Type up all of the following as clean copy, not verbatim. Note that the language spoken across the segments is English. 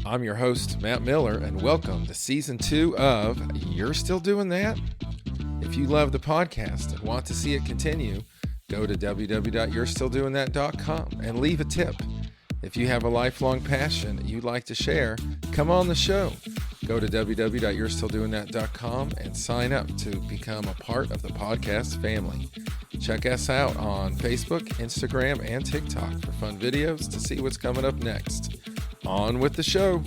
I'm your host, Matt Miller, and welcome to Season 2 of You're Still Doing That? If you love the podcast and want to see it continue, go to www.yourstilldoingthat.com and leave a tip. If you have a lifelong passion you'd like to share, come on the show. Go to www.yourstilldoingthat.com and sign up to become a part of the podcast family. Check us out on Facebook, Instagram, and TikTok for fun videos to see what's coming up next. On with the show.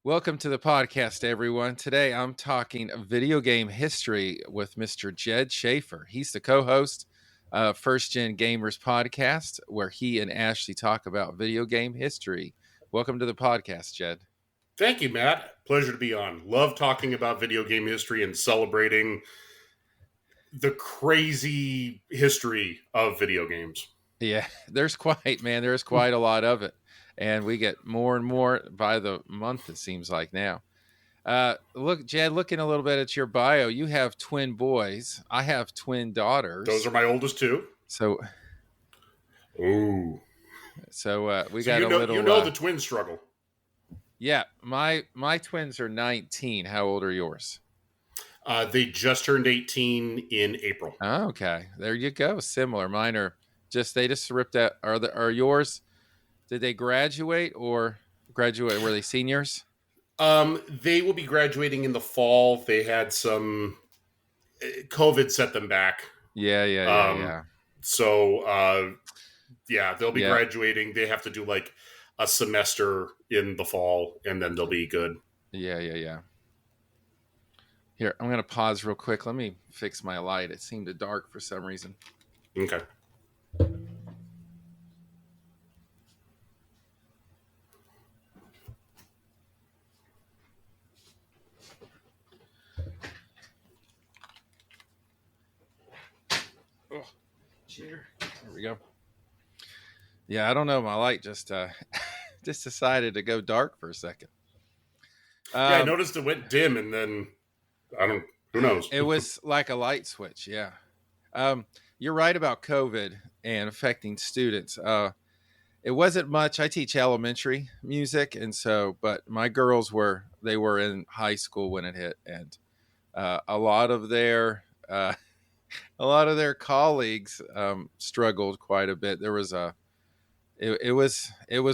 Welcome to the podcast, everyone. Today I'm talking video game history with Mr. Jed Shaffer. He's the co-host of First Gen Gamers podcast, where he and Ashley talk about video game history. Welcome to the podcast, Jed. Thank you, Matt. Pleasure to be on. Love talking about video game history and celebrating the crazy history of video games. Yeah, there's quite a lot of it. And we get more and more by the month, it seems like now. Look, Jed, looking a little bit at your bio, you have twin boys. I have twin daughters. Those are my oldest two. So, ooh. So we So got you a know, little... You know the twin struggle. Yeah, my twins are 19. How old are yours? They just turned 18 in April. Oh, okay. There you go. Similar. Mine are they just ripped out. Are yours... Did they graduate or graduate? Were they seniors? They will be graduating in the fall. They had some COVID set them back. Yeah. So, they'll be graduating. They have to do like a semester in the fall, and then they'll be good. Yeah. Here, I'm going to pause real quick. Let me fix my light. It seemed dark for some reason. Okay. Oh, cheater. There we go. Yeah, I don't know. My light just decided to go dark for a second. I noticed it went dim, and then who knows? It was like a light switch. Yeah. You're right about COVID and affecting students. It wasn't much. I teach elementary music, and but my girls were in high school when it hit, and a lot of their colleagues struggled quite a bit. There was it was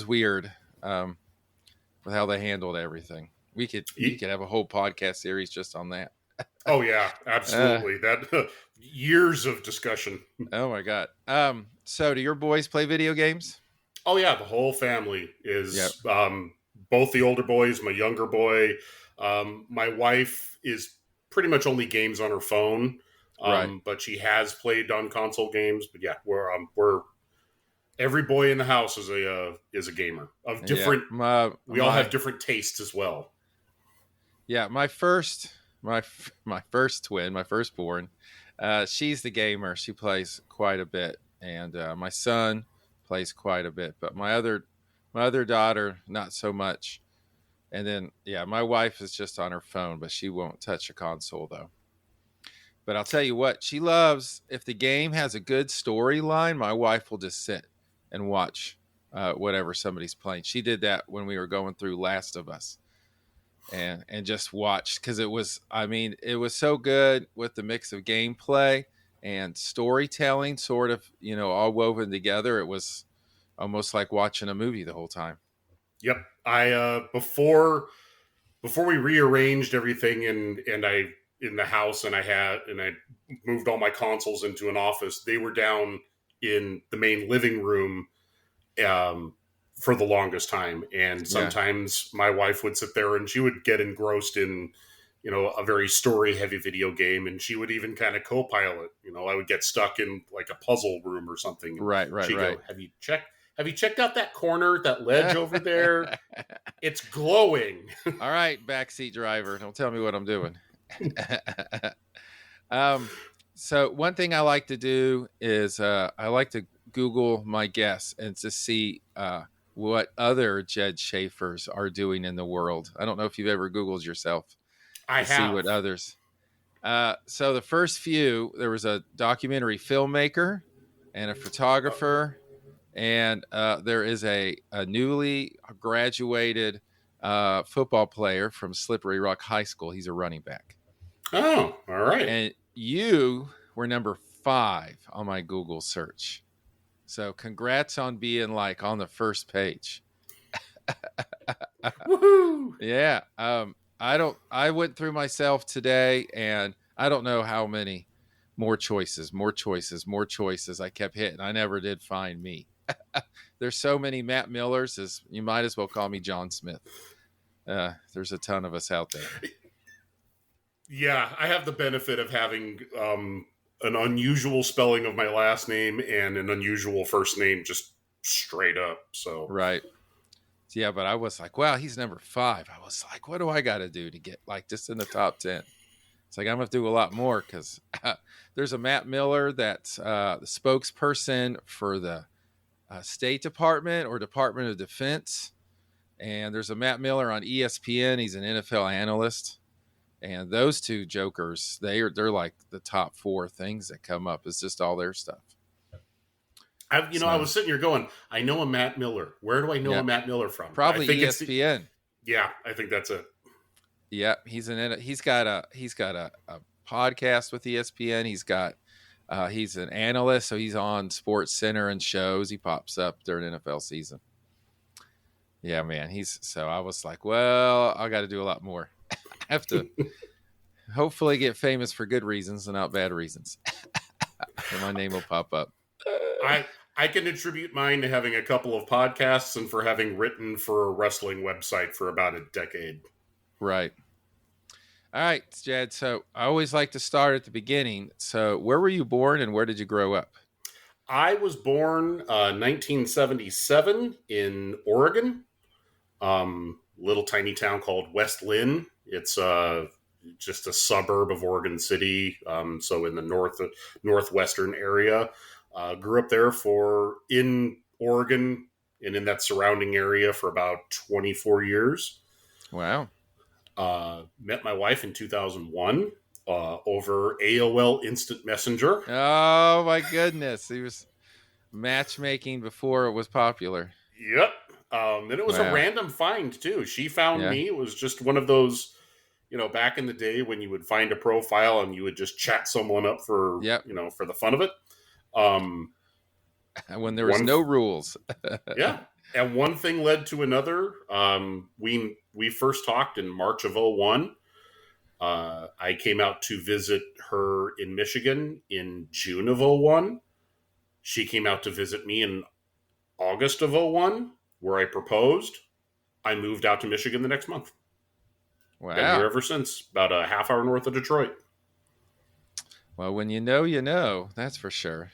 weird with how they handled everything. We could have a whole podcast series just on that. Oh yeah, absolutely. That years of discussion. Oh my God. So do your boys play video games? Oh yeah, the whole family is. Both the older boys, my younger boy. My wife is pretty much only games on her phone. Right. But she has played on console games. But yeah, we're every boy in the house is a gamer of different. Yeah, we all have different tastes as well. Yeah, my first twin, my firstborn, she's the gamer. She plays quite a bit, and my son plays quite a bit. But my other daughter, not so much. And then my wife is just on her phone, but she won't touch a console though. But I'll tell you what, she loves, if the game has a good storyline, my wife will just sit and watch whatever somebody's playing. She did that when we were going through Last of Us and just watched, because it was so good with the mix of gameplay and storytelling sort of, all woven together. It was almost like watching a movie the whole time. Yep. I before we rearranged everything and I in the house and I moved all my consoles into an office. They were down in the main living room for the longest time. And sometimes my wife would sit there and she would get engrossed in, a very story heavy video game. And she would even kind of co-pilot, I would get stuck in like a puzzle room or something. Right. She'd go, have you checked out that corner, that ledge over there? It's glowing. All right, backseat driver. Don't tell me what I'm doing. So one thing I like to do is I like to Google my guests and to see what other Jed Shaffers are doing in the world. I don't know if you've ever Googled yourself. I have. See what others. So the first few, there was a documentary filmmaker and a photographer And there is a newly graduated football player from Slippery Rock High School. He's a running back. Oh, all right. And you were number 5 on my Google search. So congrats on being like on the first page. Woohoo! Yeah. I went through myself today and I don't know how many more choices. I kept hitting. I never did find me. There's so many Matt Millers, as you might as well call me John Smith. There's a ton of us out there. Yeah, I have the benefit of having an unusual spelling of my last name and an unusual first name, just straight up. So Right. Yeah, but I was like, wow, he's number 5. I was like, what do I got to do to get like just in the top 10? It's like I'm gonna have to do a lot more because there's a Matt Miller that's the spokesperson for the State Department or Department of Defense, and there's a Matt Miller on ESPN. He's an NFL analyst, and those two jokers, they're like the top 4 things that come up. It's just all their stuff. I was sitting here going, I know a Matt Miller. Where do I know a Matt Miller from? Probably I think ESPN. Yeah, I think that's it. Yeah, he's got a podcast with ESPN. He's an analyst, so he's on Sports Center and shows. He pops up during NFL season. Yeah, man. So I was like, well, I got to do a lot more. I have to hopefully get famous for good reasons and not bad reasons. And my name will pop up. I can attribute mine to having a couple of podcasts and for having written for a wrestling website for about a decade. Right. All right, Jed. So I always like to start at the beginning. So where were you born and where did you grow up? I was born 1977 in Oregon, little tiny town called West Lynn. It's just a suburb of Oregon City, so in the northwestern area. Grew up there in Oregon and in that surrounding area for about 24 years. Wow. Met my wife in 2001 over AOL Instant Messenger. Oh my goodness. He was matchmaking before it was popular. Yep. And it was a random find too. She found me. It was just one of those, back in the day when you would find a profile and you would just chat someone up for, for the fun of it. When there was no rules. Yeah. And one thing led to another. We first talked in March of 2001. I came out to visit her in Michigan in June of 2001. She came out to visit me in August of 2001, where I proposed. I moved out to Michigan the next month. Wow. Been here ever since, about a half hour north of Detroit. Well, when you know, that's for sure.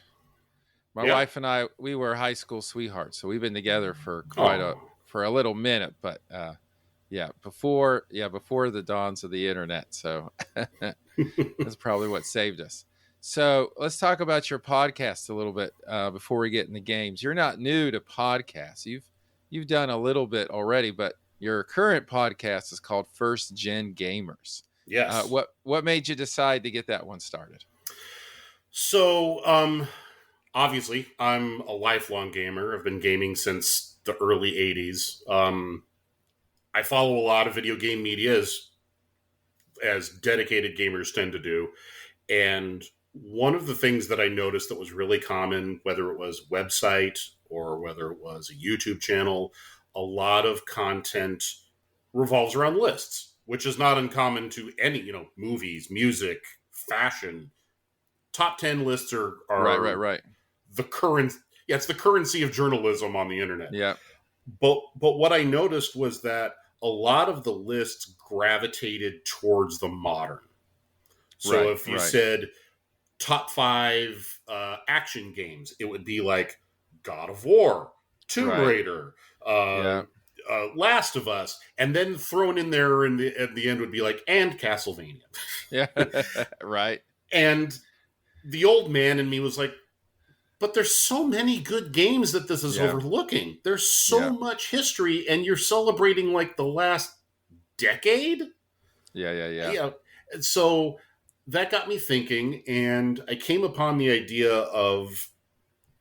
My wife and I, we were high school sweethearts, so we've been together for for a little minute, but before the dawns of the internet. So that's probably what saved us. So let's talk about your podcast a little bit before we get in the games. You're not new to podcasts. You've done a little bit already, but your current podcast is called First Gen Gamers. Yes. What made you decide to get that one started? So, obviously, I'm a lifelong gamer. I've been gaming since the early 80s. I follow a lot of video game media as dedicated gamers tend to do. And one of the things that I noticed that was really common, whether it was website or whether it was a YouTube channel, a lot of content revolves around lists, which is not uncommon to any, movies, music, fashion. Top 10 lists are right. The current, it's the currency of journalism on the internet. Yeah. But what I noticed was that a lot of the lists gravitated towards the modern. So if you said top 5 action games, it would be like God of War, Tomb Raider, Last of Us, and then thrown in there at the end would be like, and Castlevania. Yeah, right. And the old man in me was like, but there's so many good games that this is overlooking. There's so much history, and you're celebrating like the last decade. Yeah. And so that got me thinking, and I came upon the idea of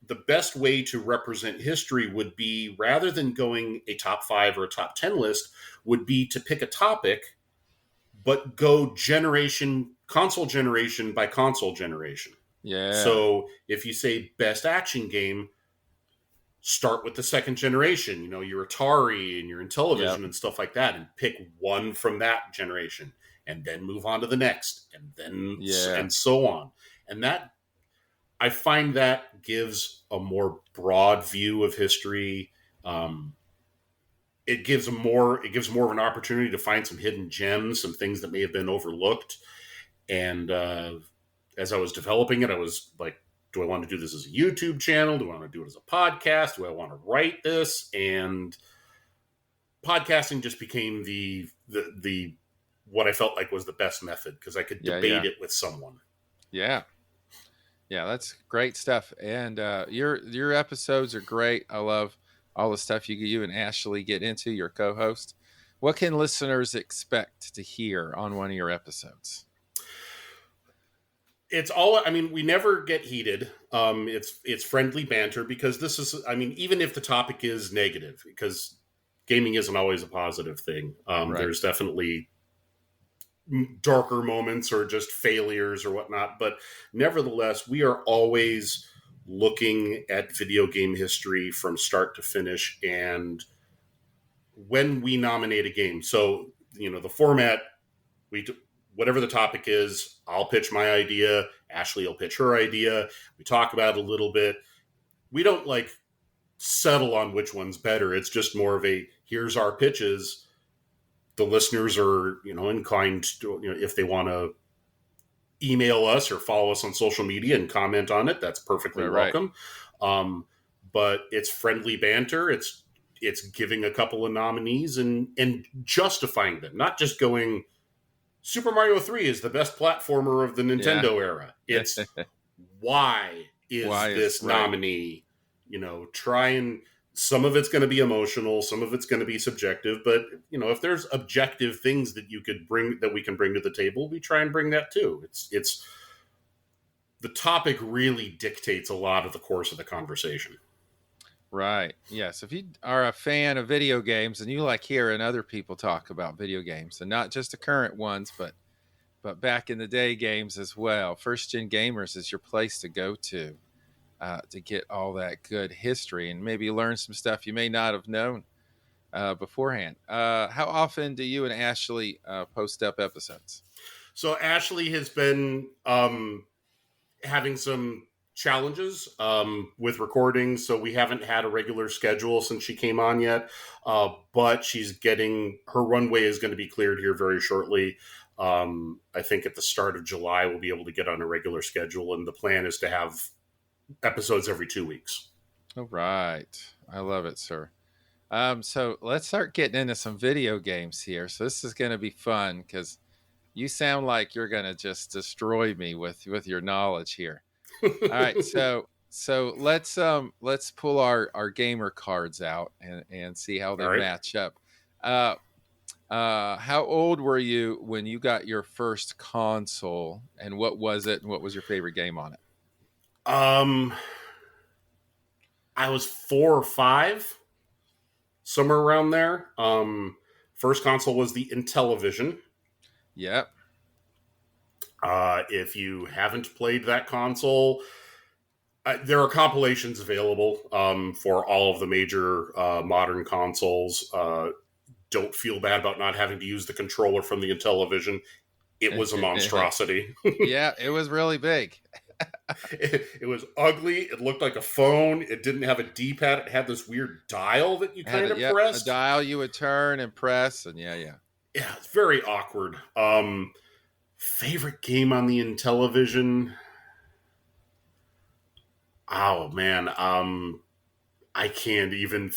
the best way to represent history would be, rather than going a top 5 or a top 10 list, would be to pick a topic, but go console generation by console generation. Yeah. So if you say best action game, start with the second generation, your Atari and your Yep. Intellivision and stuff like that, and pick one from that generation, and then move on to the next, and then Yeah. and so on. And that, I find, that gives a more broad view of history. It gives more of an opportunity to find some hidden gems, some things that may have been overlooked. And as I was developing it, I was like, do I want to do this as a YouTube channel? Do I want to do it as a podcast? Do I want to write this? And podcasting just became the what I felt like was the best method, because I could Yeah. debate Yeah. it with someone. Yeah. Yeah. That's great stuff. And your episodes are great. I love all the stuff you and Ashley get into, your co-host. What can listeners expect to hear on one of your episodes? It's all, I mean, we never get heated. It's friendly banter, because this is, I mean, even if the topic is negative, because gaming isn't always a positive thing. Right. There's definitely darker moments or just failures or whatnot, but nevertheless, we are always looking at video game history from start to finish. And when we nominate a game, so the format, we whatever the topic is, I'll pitch my idea, Ashley will pitch her idea, we talk about it a little bit. We don't like settle on which one's better. It's just more of a, here's our pitches. The listeners are inclined to, if they want to email us or follow us on social media and comment on it, that's perfectly Right. Right. welcome. But it's friendly banter. It's giving a couple of nominees and justifying them, not just going, Super Mario 3 is the best platformer of the Yeah. Nintendo era. It's, why is Why is this right. nominee? Try and, some of it's going to be emotional, some of it's going to be subjective, but if there's objective things that we can bring to the table, we try and bring that too. It's the topic really dictates a lot of the course of the conversation. Right. Yes. If you are a fan of video games and you like hearing other people talk about video games, and not just the current ones, but back in the day games as well, First Gen Gamers is your place to go to get all that good history and maybe learn some stuff you may not have known beforehand. How often do you and Ashley post up episodes? So Ashley has been having some challenges with recording, so we haven't had a regular schedule since she came on yet. But her runway is going to be cleared here very shortly. I think at the start of July we'll be able to get on a regular schedule, and the plan is to have episodes every 2 weeks. All right. I love it, sir. So let's start getting into some video games here. So this is going to be fun because you sound like you're going to just destroy me with your knowledge here. All right, so let's pull our gamer cards out and see how they All right. match up. How old were you when you got your first console, and what was it, and what was your favorite game on it? I was 4 or 5, somewhere around there. First console was the Intellivision. Yep. If you haven't played that console, there are compilations available for all of the major modern consoles. Don't feel bad about not having to use the controller from the Intellivision. It was a monstrosity. Yeah, it was really big. It was ugly. It looked like a phone. It didn't have a D-pad. It had this weird dial that you kind of pressed. A dial you would turn and press, and yeah. Yeah, it's very awkward. Favorite game on the Intellivision? Oh man, I can't even.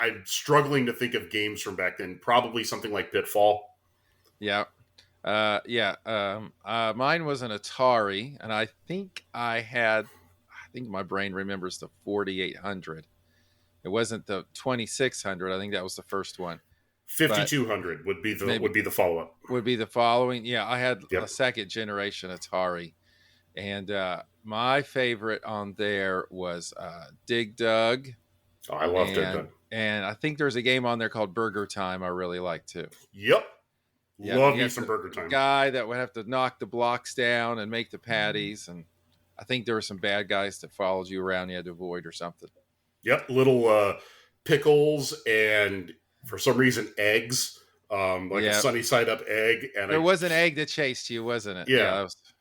I'm struggling to think of games from back then. Probably something like Pitfall. Yeah. Mine was an Atari, and I think my brain remembers the 4800. It wasn't the 2600. I think that was the first one. 5200 would be the follow up. Would be the following. Yeah, I had Yep. a second generation Atari, and my favorite on there was Dig Dug, Oh, I loved it. and I think there's a game on there called Burger Time I really like too. Yep. Yeah, and Love you me had some Burger the Time. guy that would have to knock the blocks down and make the patties, and I think there were some bad guys that followed you around you had to avoid or something. Yep. Little pickles and for some reason eggs, like a Yeah, sunny side up egg, and there was an egg that chased you, wasn't it? Yeah, yeah,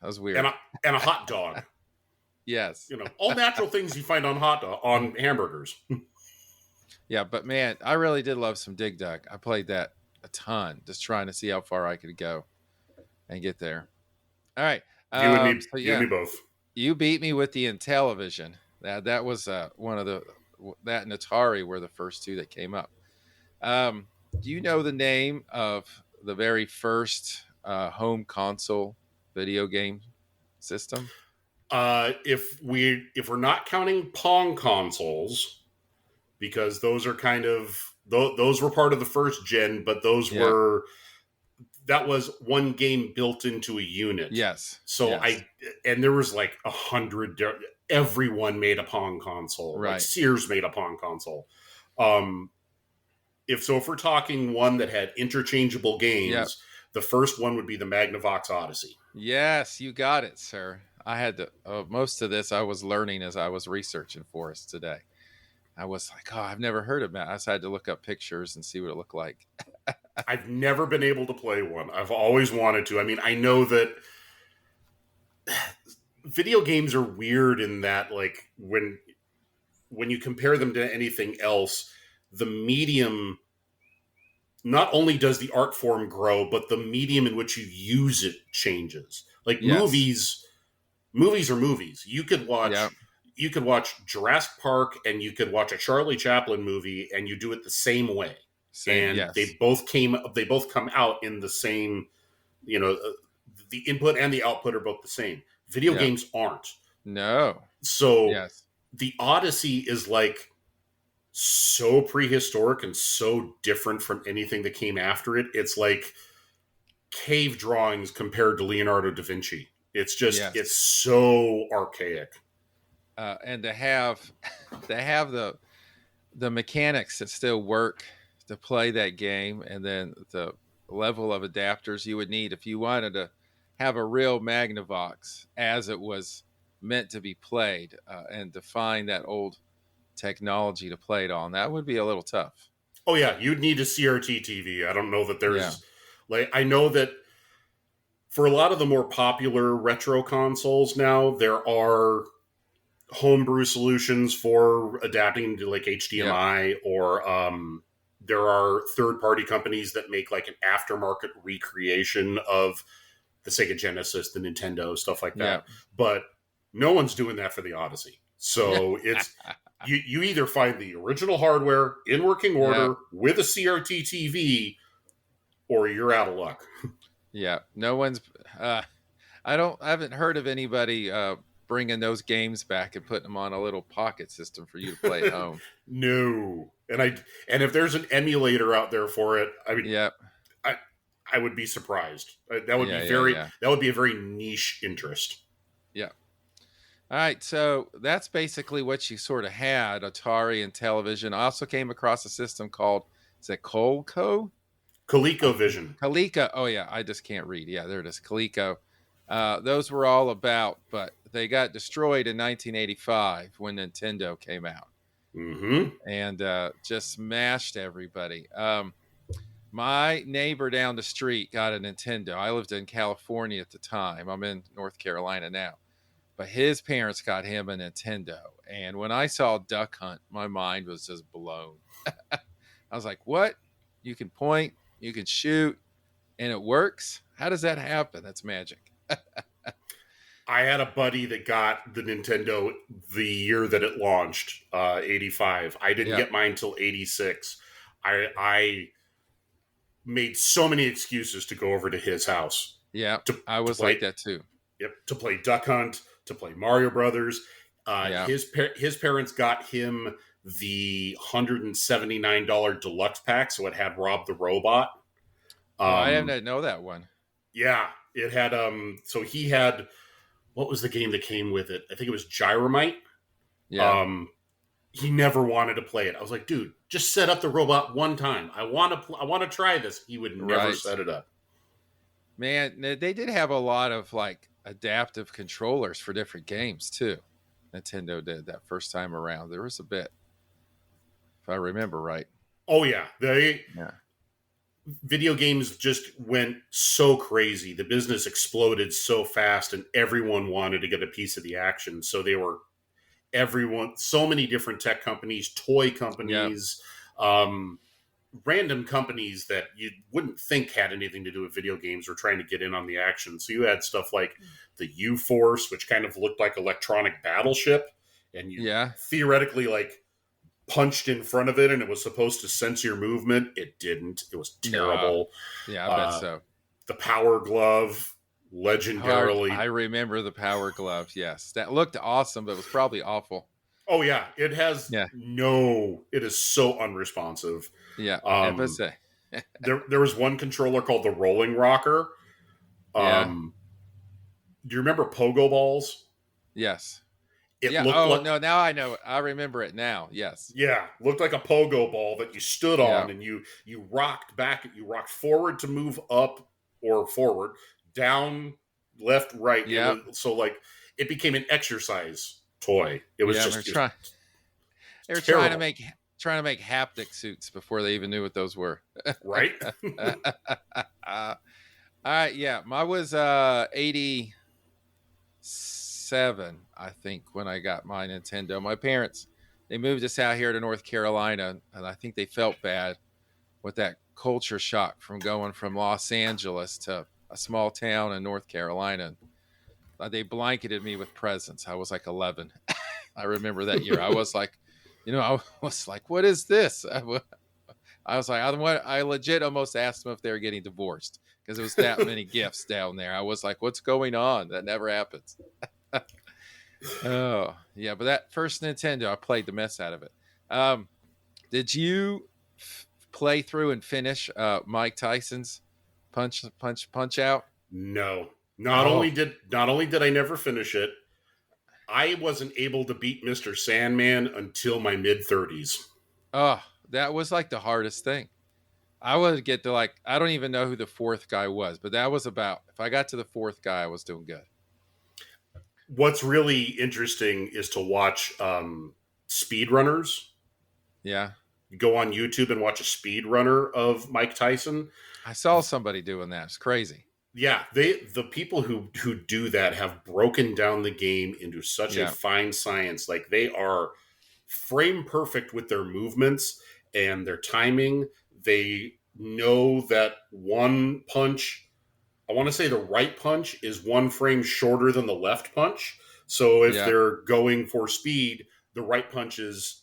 that was and weird. a hot dog. Yes. All natural things you find on hamburgers. Yeah, but man, I really did love some Dig Dug. I played that a ton, just trying to see how far I could go and get there. All right. So You and yeah, me both. you beat me with the Intellivision. That was one of the that and Atari were the first two that came up. Do you know the name of the very first home console video game system? If we're not counting Pong consoles, because those are kind of those were part of the first gen, but Yeah. that was one game built into a unit. Yes. So Yes. and there was like 100. Everyone made a Pong console. Like Right. Sears made a Pong console. Um, if we're talking one that had interchangeable Yep. games, the first one would be the Magnavox Odyssey. Yes, you got it, sir. I had to. Most of this I was learning as I was researching for us today. I was like, oh, I've never heard of that. I just had to look up pictures and see what it looked like. I've never been able to play one. I've always wanted to. I mean, I know that video games are weird in that, like, when you compare them to anything else, the medium, not only does the art form grow, but the medium in which you use it changes. Like Yes. movies are movies. Yeah. You could watch Jurassic Park and you could watch a Charlie Chaplin movie and you do it the same way. Same. And Yes. they both come out in the same, you know, the input and the output are both the same. Video Yeah. games aren't. No. So Yes. the Odyssey is like so prehistoric and so different from anything that came after it. It's like cave drawings compared to Leonardo da Vinci. It's Yes. so archaic. And to have the mechanics that still work to play that game, and then the level of adapters you would need if you wanted to have a real Magnavox as it was meant to be played, and to find that old technology to play it on, that would be a little tough. Oh yeah, you'd need a CRT TV. I don't know that Yeah. there's like I know that for a lot of the more popular retro consoles now, there are homebrew solutions for adapting to like Yeah. HDMI, or there are third-party companies that make like an aftermarket recreation of the Sega Genesis, the Nintendo, stuff like Yeah. that. But no one's doing that for the Odyssey. So it's you either find the original hardware in working Yeah. order with a CRT TV, or you're out of luck. Yeah. No one's. I haven't heard of anybody bringing those games back and putting them on a little pocket system for you to play at home. No, and if there's an emulator out there for it, I mean, Yeah. I would be surprised. Yeah. Yeah. Yeah. That would be a very niche interest. Yeah. All right, so that's basically what you sort of had, Atari and television. I also came across a system called, is it Coleco? ColecoVision. Coleco. Oh yeah, I just can't read. Yeah, there it is, Coleco. Those were all about, but they got destroyed in 1985 when Nintendo came out Mm-hmm. and just smashed everybody. My neighbor down the street got a Nintendo. I lived in California at the time. I'm in North Carolina now. But his parents got him a Nintendo. And when I saw Duck Hunt, my mind was just blown. I was like, what? You can point, you can shoot, and it works? How does that happen? That's magic. I had a buddy that got the Nintendo the year that it launched, 85. I didn't Yeah. get mine until 86. I made so many excuses to go over to his house. Yeah. To, I was play, like that too. Yep, to play Duck Hunt, to play Mario Brothers. Yeah. His parents got him the $179 deluxe pack, so it had Rob the Robot. I didn't know that one. Yeah, it had. So he had what was the game that came with it? I think it was Gyromite. Yeah. Um, he never wanted to play it. I was like, dude, just set up the robot one time. I want to try this. He would never Right. set it up. Man, they did have a lot of like adaptive controllers for different games too. Nintendo did that first time around. There was a bit, if I remember right. Oh yeah, they Yeah. video games just went so crazy. The business exploded so fast, and everyone wanted to get a piece of the action. So they were everyone, so many different tech companies, toy Yeah. companies, um, random companies that you wouldn't think had anything to do with video games were trying to get in on the action. So you had stuff like the U Force, which kind of looked like electronic battleship, and you Yeah. theoretically like punched in front of it and it was supposed to sense your movement. It didn't. It was No. terrible. Yeah, I bet Uh, so. the Power Glove, Oh, legendarily. I remember the Power Glove. Yes, that looked awesome, but it was probably awful. Oh yeah, Yeah. it is so unresponsive. Yeah. Um, FSA. there was one controller called the Rolling Rocker. Yeah. Um, do you remember Pogo Balls? Yes. It Yeah. looked Oh like no, now I know it. I remember it now. Yes. yeah, looked like a pogo ball that you stood Yeah. on and you rocked back, you rocked forward to move up or forward, down, left, right. It Yeah. was so like it became an exercise toy. It was Yeah. just it was They were terrible, trying to make haptic suits before they even knew what those were. right? All right. Yeah. Mine was 87, I think, when I got my Nintendo. My parents, they moved us out here to North Carolina, and I think they felt bad with that culture shock from going from Los Angeles to a small town in North Carolina. They blanketed me with presents. I was like 11. I remember that year. I was like, I was like, what is this? I was like, I legit almost asked them if they were getting divorced because it was that many gifts down there. I was like, what's going on? That never happens. Oh, yeah. But that first Nintendo, I played the mess out of it. Did you play through and finish Mike Tyson's Punch Out? No. Oh, Not only did I never finish it, I wasn't able to beat Mr. Sandman until my mid 30s. oh, that was like the hardest thing. I would get to like, I don't even know who the fourth guy was, but that was about, if I got to the fourth guy, I was doing good. What's really interesting is to watch speedrunners. Yeah. You go on YouTube and watch a speedrunner of Mike Tyson. I saw somebody doing that. It's crazy. Yeah, the people who do that have broken down the game into such a Yeah. fine science. Like they are frame perfect with their movements and their timing. They know that one punch, I want to say the right punch is one frame shorter than the left punch. So if Yeah. they're going for speed, the right punch is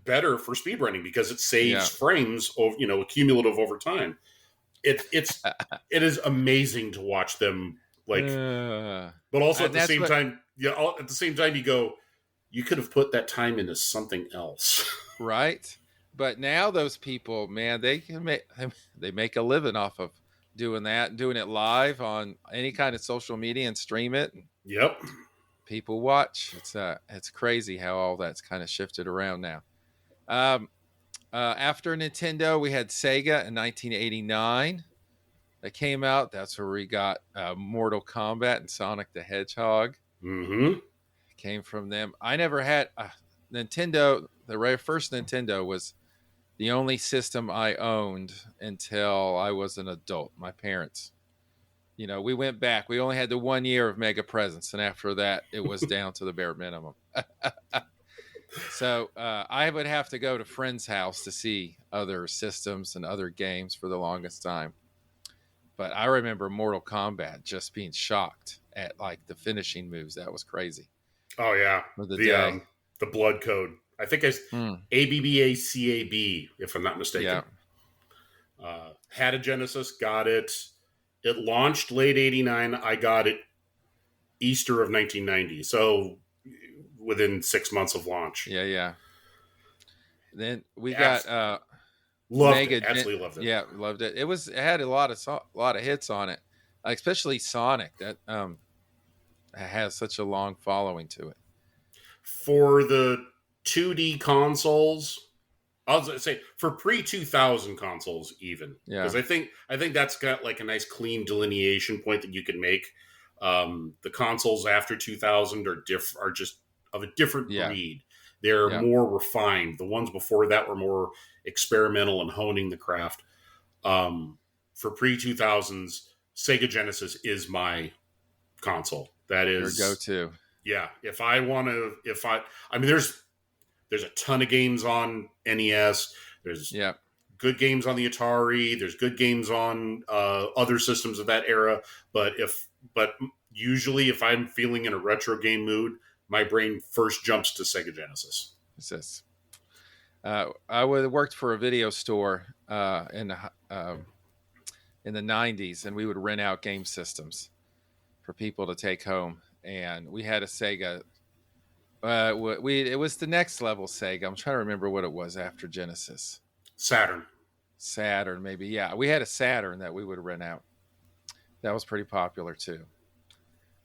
better for speed running because it saves Yeah. frames of cumulative over time. It is amazing to watch them like, Uh, but also at and the that's same what, time, yeah, at the same time you go, you could have put that time into something else. right? But now those people, man, they can make they make a living off of doing that and doing it live on any kind of social media and stream it. And Yep. people watch. It's crazy how all that's kind of shifted around now. Um, after Nintendo, we had Sega in 1989 that came out. That's where we got Mortal Kombat and Sonic the Hedgehog. Mm-hmm. Came from them. I never had Nintendo. The very first Nintendo was the only system I owned until I was an adult. My parents, we went back. We only had the 1 year of Mega Presents, and after that, it was down to the bare minimum. So I would have to go to friends' house to see other systems and other games for the longest time. But I remember Mortal Kombat just being shocked at like the finishing moves. That was crazy Oh yeah. for the The day. the blood code. I think it's Mm, ABBACAB, if I'm not yeah, mistaken. Had a Genesis, got it. It launched late '89. I got it Easter of 1990. So within 6 months of launch. yeah, yeah. Then we got Abs- Loved it. Mega. Absolutely loved it. Yeah, loved it. It had a lot of hits on it, especially Sonic. has such a long following to it. For the 2D consoles, I was gonna say for pre 2000 consoles, even Yeah, because I think that's got like a nice clean delineation point that you can make. The consoles after 2000 are just of a different yeah, breed. They're yeah. more refined. The ones before that were more experimental and honing the craft. Um, for pre 2000s, Sega Genesis is my console. That Your is, go-to. yeah. I mean, there's a ton of games on NES. There's Yeah, good games on the Atari. There's good games on other systems of that era. But usually, if I'm feeling in a retro game mood, my brain first jumps to Sega Genesis. it's this. I would worked for a video store in the '90s, and we would rent out game systems for people to take home. And we had a Sega. It was the next level Sega. I'm trying to remember what it was after Genesis. Saturn. Saturn, maybe. Yeah, we had a Saturn that we would rent out. That was pretty popular too.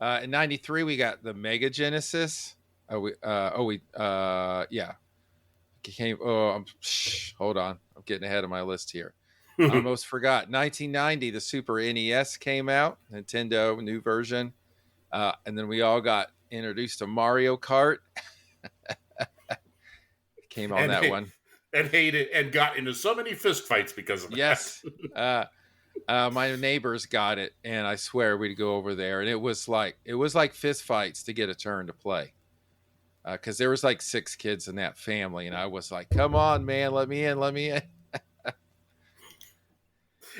In '93, we got the Mega Genesis. Yeah. Hold on. I'm getting ahead of my list here. I almost forgot. 1990, the Super NES came out, Nintendo new version, and then we all got introduced to Mario Kart. Came on and that one. and hated and got into so many fistfights because of that. Yes, my neighbors got it, and I swear we'd go over there, and it was like fist fights to get a turn to play. Because there was like 6 kids in that family, and I was like, "Come on, man, let me in, let me in."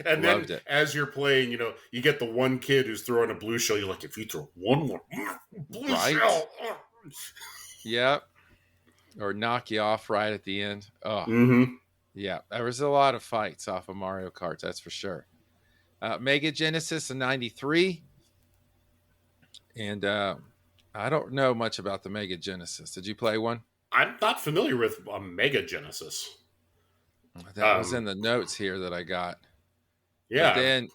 And then Loved it. as you're playing, you get the one kid who's throwing a blue shell. You're like, if you throw one more blue Right? shell. Yeah. Or knock you off right at the end. Oh, Mm-hmm. yeah. There was a lot of fights off of Mario Kart, that's for sure. Mega Genesis in '93, and I don't know much about the Mega Genesis. Did you play one? I'm not familiar with a Mega Genesis. That was in Um, the notes here that I got. But yeah. then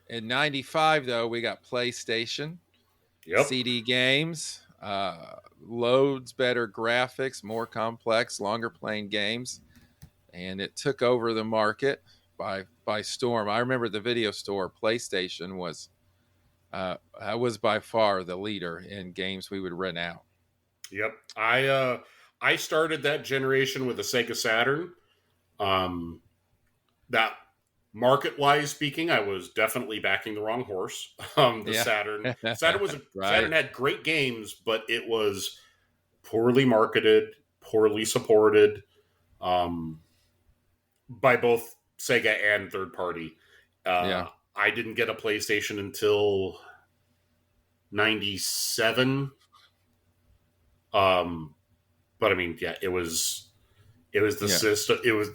in '95, though, we got PlayStation, Yep. CD games, loads better graphics, more complex, longer playing games, and it took over the market by storm. I remember the video store PlayStation was by far the leader in games we would rent out. Yep. I started that generation with a Sega Saturn. Um, that market wise speaking, I was definitely backing the wrong horse. The Yeah. Saturn Right. had great games, but it was poorly marketed, poorly supported um, by both Sega and third party. Yeah. I didn't get a PlayStation until '97. Um, but I mean, yeah, it was the Yeah. system. It was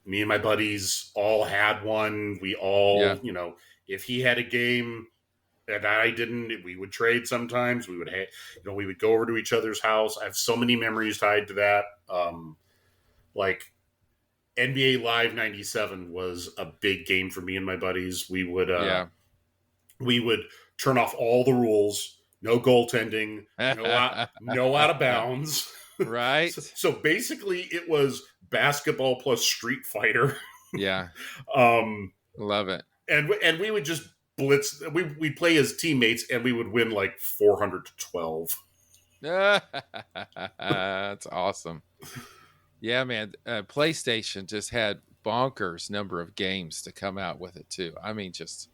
me and my buddies all had one. We Yeah. all, if he had a game and I didn't, we would trade sometimes. We would go over to each other's house. I have so many memories tied to that. Like NBA Live '97 was a big game for me and my buddies. Yeah. We would turn off all the rules, no goaltending, no out of bounds. Right. So basically, it was basketball plus Street Fighter. Yeah. um, Love it. and we would just blitz. We'd play as teammates, and we would win like 400-12. That's awesome. Yeah, man. PlayStation just had bonkers number of games to come out with it too. I mean, just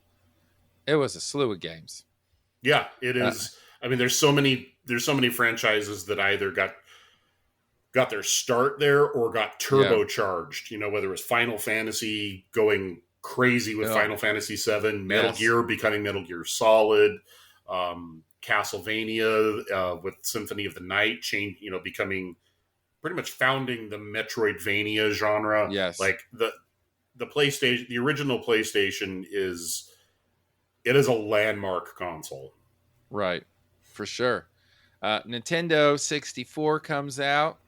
it was a slew of games. Yeah, it Uh, is. I mean, there's so many franchises that either got their start there or got yeah. turbocharged. Whether it was Final Fantasy going crazy with Oh, Final Fantasy VII, Metal yes. Gear becoming Metal Gear Solid, Castlevania with Symphony of the Night, becoming pretty much founding the Metroidvania genre. Yes. Like the PlayStation, the original PlayStation is a landmark console. Right. For sure. Nintendo 64 comes out.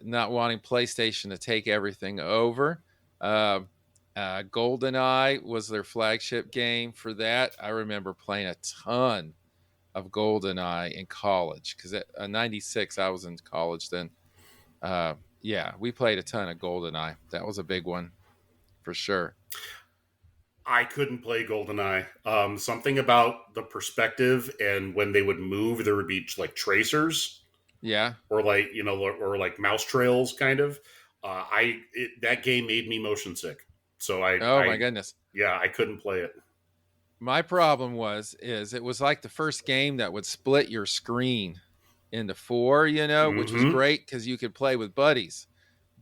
Not wanting PlayStation to take everything over. Uh, GoldenEye was their flagship game for that. I remember playing a ton of GoldenEye in college because at '96 I was in college then. Yeah, we played a ton of GoldenEye. That was a big one for sure. I couldn't play GoldenEye. Something about the perspective and when they would move, there would be like tracers Yeah. or like or like mouse trails, kind of. That game made me motion sick, so Oh my goodness. yeah, I couldn't play it. My problem is it was like the first game that would split your screen into four, which was Mm-hmm. great because you could play with buddies.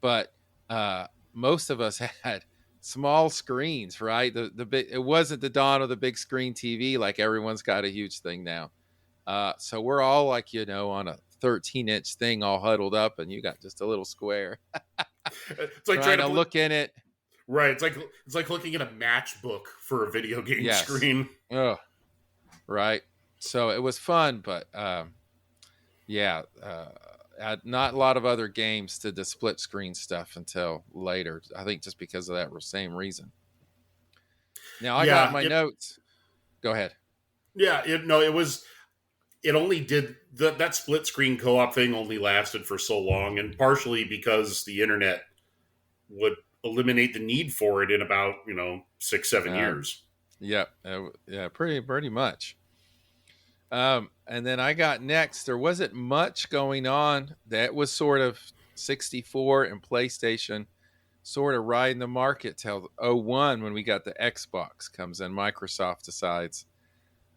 But uh, most of us had small screens, right? The big, it wasn't the dawn of the big screen TV like everyone's got a huge thing now. So we're all like on a 13-inch thing, all huddled up, and you got just a little square It's like trying trying to to play. look in it. Right. It's like looking at a matchbook for a video game Yes. screen. Oh, right. So it was fun, but yeah, not a lot of other games did the split screen stuff until later. I think just because of that same reason. Now I got Yeah. my notes. Go ahead. Yeah. It was. It only did that split screen co-op thing only lasted for so long, and partially because the internet would eliminate the need for it in about 6-7 Uh, years. yeah, yeah, pretty much. And then I got next. There wasn't much going on. That was sort of 64 and PlayStation sort of riding the market till '01 when we got the Xbox comes in. Microsoft decides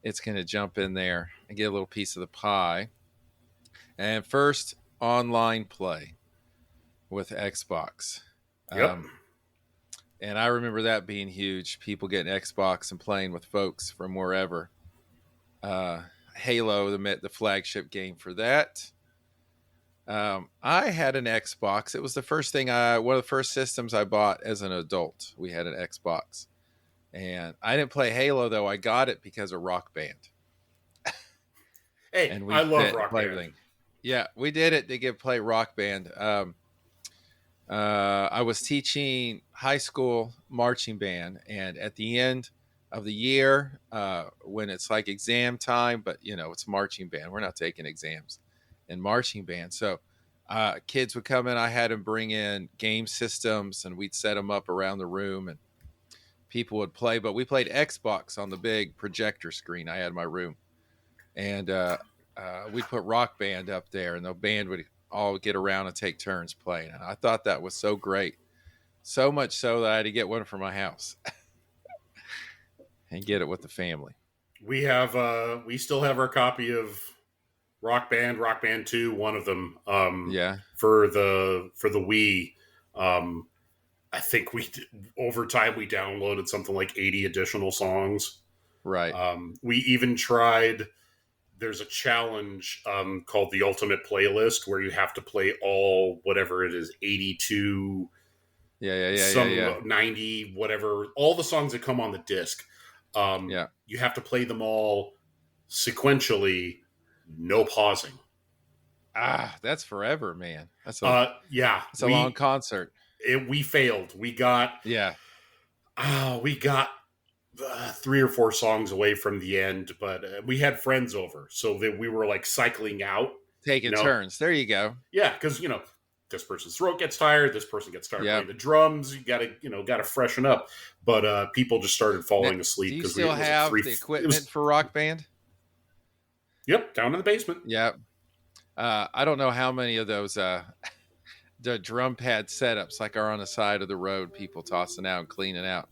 it's going to jump in there and get a little piece of the pie. And first, online play with Xbox. Yep. Um, and I remember that being huge. People getting Xbox and playing with folks from wherever. Uh, Halo, the flagship game for that. I had an Xbox. It was the first thing one of the first systems I bought as an adult. We had an Xbox, and I didn't play Halo though. I got it because of Rock Band, Hey, and I we love did Rock play Band. everything. Yeah, we did it to play Rock Band. I was teaching high school marching band, and at the end of the year, when it's like exam time, but it's marching band. We're not taking exams in marching band, so kids would come in. I had them bring in game systems, and we'd set them up around the room, and people would play. But we played Xbox on the big projector screen I had in my room, and we'd put Rock Band up there, and the band would all get around and take turns playing. And I thought that was so great, so much so that I had to get one for my house and get it with the family. We still have our copy of Rock Band 2, one of them, Yeah, for the Wii. I think over time we downloaded something like 80 additional songs. right. We even tried. There's a challenge called the Ultimate Playlist where you have to play all whatever it is, 82, some Yeah. 90, whatever, all the songs that come on the disc. Yeah. You have to play them all sequentially, no pausing. That's forever, man. Yeah, That's a long concert. we failed. Yeah, We got 3 or 4 songs away from the end, but we had friends over, so that we were like cycling out. You taking know, turns. There you go. yeah, because this person's throat gets tired, this person gets tired Yeah. playing the drums. You gotta freshen up. But people just started Now, falling do asleep you because still it was like have three. the It equipment was for Rock Band? Yep, down in the basement. Yeah. I don't know how many of those the drum pad setups like are on the side of the road, people tossing out and cleaning out.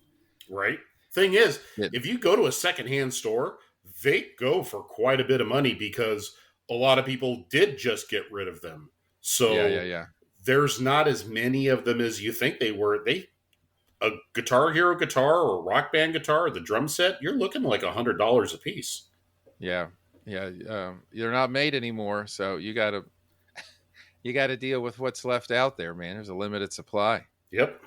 Right. Thing is, It, if you go to a secondhand store, they go for quite a bit of money because a lot of people did just get rid of them. So yeah. there's not as many of them as you think they were. A Guitar Hero guitar or Rock Band guitar, or the drum set, you're looking like $100 a piece. Yeah. Yeah. They're not made anymore, so you got to deal with what's left out there, man. There's a limited supply. Yep.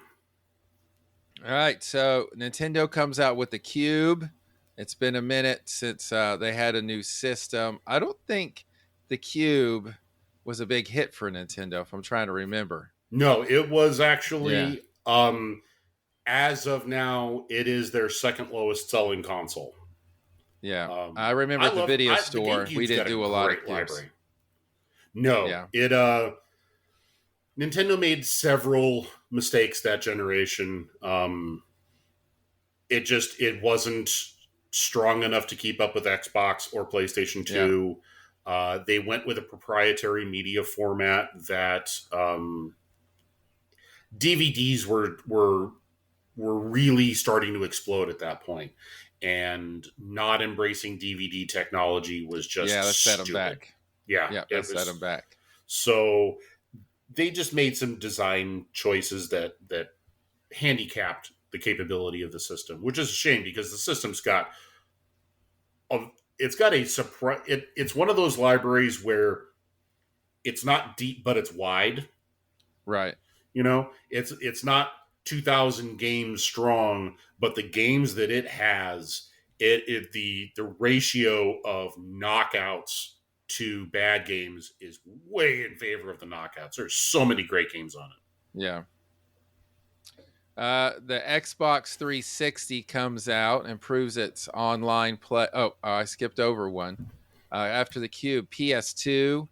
All right, so Nintendo comes out with the Cube. It's been a minute since they had a new system. I don't think the Cube was a big hit for Nintendo, if I'm trying to remember. No, it was Yeah. actually as of now, it is their second lowest selling console. Yeah. I remember at the video The store, we GameCube's didn't got a do a lot of great cubes. library. No, Yeah. Nintendo made several mistakes that generation. It wasn't strong enough to keep up with Xbox or PlayStation Yeah. 2. They went with a proprietary media format that DVDs were really starting to explode at that point, and not embracing DVD technology was Yeah. just That set them stupid. back. Yeah, Yeah. That it set them was. back. So they just made some design choices that handicapped the capability of the system, which is a shame because the system's got it's got a surprise. It's one of those libraries where it's not deep, but it's wide. Right. It's not 2,000 games strong, but the games that it has, the ratio of knockouts to bad games is way in favor of the knockouts. There's so many great games on it. Yeah. The Xbox 360 comes out and proves its online play. Oh, I skipped over one. After the Cube, PS2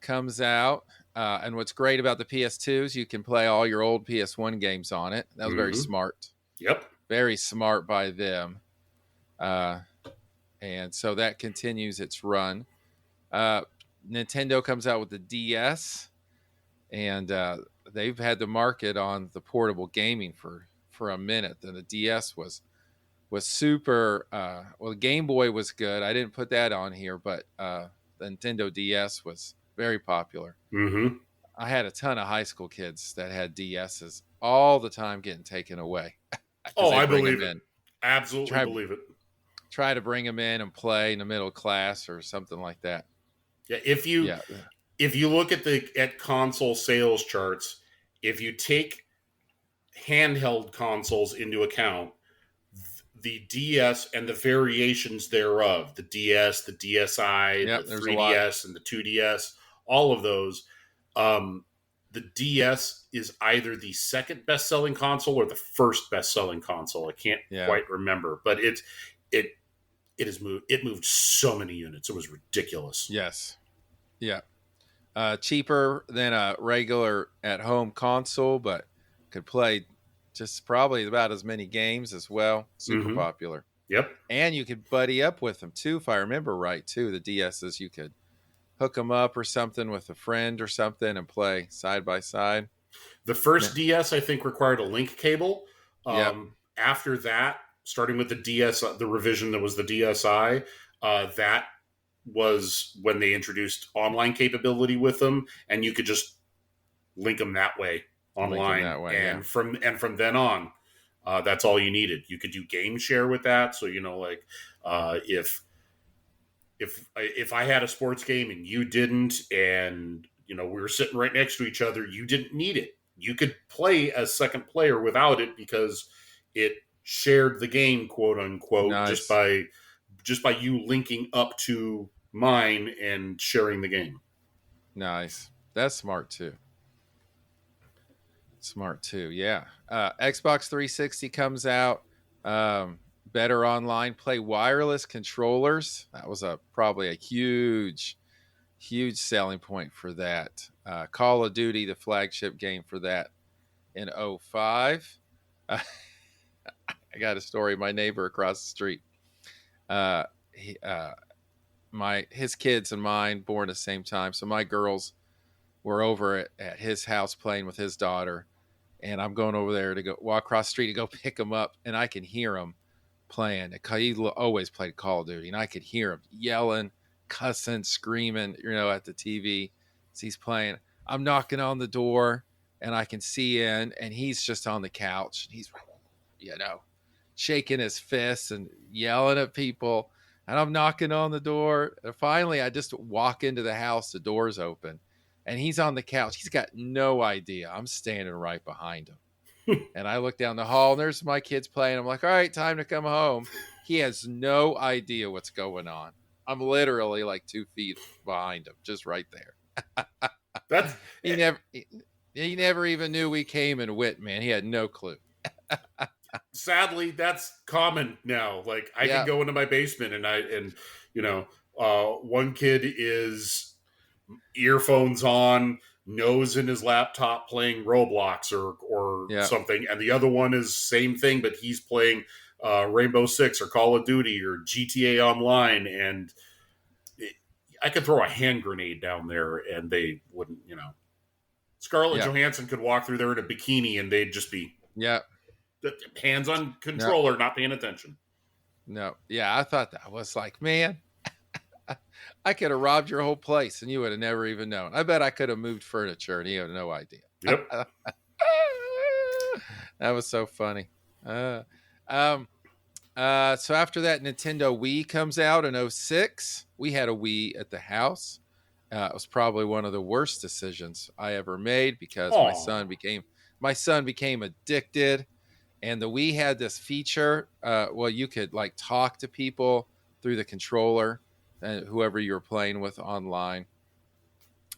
comes out. And what's great about the PS2 is you can play all your old PS1 games on it. That was very Mm-hmm. smart. Yep. Very smart by them. Uh, and so that continues its run. Uh, Nintendo comes out with the DS, and they've had the market on the portable gaming for a minute. Then the DS was super. Well, the Game Boy was good. I didn't put that on here, but the Nintendo DS was very popular. Mm-hmm. I had a ton of high school kids that had DSs all the time getting taken away because Oh, they I bring them believe it. in. Absolutely Try believe it. try to bring them in and play in the middle class or something like that. Yeah, Yeah, if you look at console sales charts, if you take handheld consoles into account, the DS and the variations thereof, the DS, the DSi, yeah. the There's a lot. 3DS, and the 2DS, all of those, um, the DS is either the second best selling console or the first best selling console. I can't Yeah. quite remember, but it it moved so many units. It was ridiculous. Yes. Yeah. Cheaper than a regular at home console, but could play just probably about as many games as well. Super Mm-hmm. popular. Yep. And you could buddy up with them too, if I remember right, too. The DSs, you could hook them up or something with a friend or something and play side by side. The first Man. DS, I think, required a link cable. Yep. After that, starting with the DS, the revision that was the DSi, that was when they introduced online capability with them, and you could just link them that way Link them online, that way. Yeah. and from then on, that's all you needed. You could do game share with that. So like if I had a sports game and you didn't, and we were sitting right next to each other, you didn't need it. You could play as second player without it because it shared the game, quote unquote, Nice. just by you linking up to mine and sharing the game. Nice. That's smart too. Smart too. Yeah. Xbox 360 comes out. Better online play wireless controllers. That was probably a huge selling point for that. Call of Duty, the flagship game for that in '05. I got a story. My neighbor across the street, uh, he, his kids and mine born at the same time. So my girls were over at his house playing with his daughter, and I'm going over there to go walk across the street to go pick him up, and I can hear him playing. He always played Call of Duty, and I could hear him yelling, cussing, screaming, at the TV as he's playing. I'm knocking on the door, and I can see in, and he's just on the couch. He's, shaking his fists and yelling at people. And I'm knocking on the door. And finally, I just walk into the house. The door's open, and he's on the couch. He's got no idea. I'm standing right behind him. And I look down the hall, and there's my kids playing. I'm like, all right, time to come home. He has no idea what's going on. I'm literally like 2 feet behind him, just right there. That's he never even knew we came and went, man. He had no clue. Sadly, that's common now. Like I can Yeah, go into my basement and you know, one kid is earphones on, nose in his laptop playing Roblox or yeah, something, and the other one is same thing, but he's playing Rainbow Six or Call of Duty or GTA Online, and it, I could throw a hand grenade down there and they wouldn't, Scarlett yeah, Johansson could walk through there in a bikini and they'd just be yeah. hands on No, controller, not paying attention. no. Yeah, I thought that was like, man, I could have robbed your whole place and you would have never even known. I bet I could have moved furniture and you had no idea. Yep. That was so funny. Uh, um, so after that, Nintendo Wii comes out in '06. We had a Wii at the house. It was probably one of the worst decisions I ever made because Oh, my son became addicted. And the Wii had this feature. Well, you could like talk to people through the controller, whoever you were playing with online,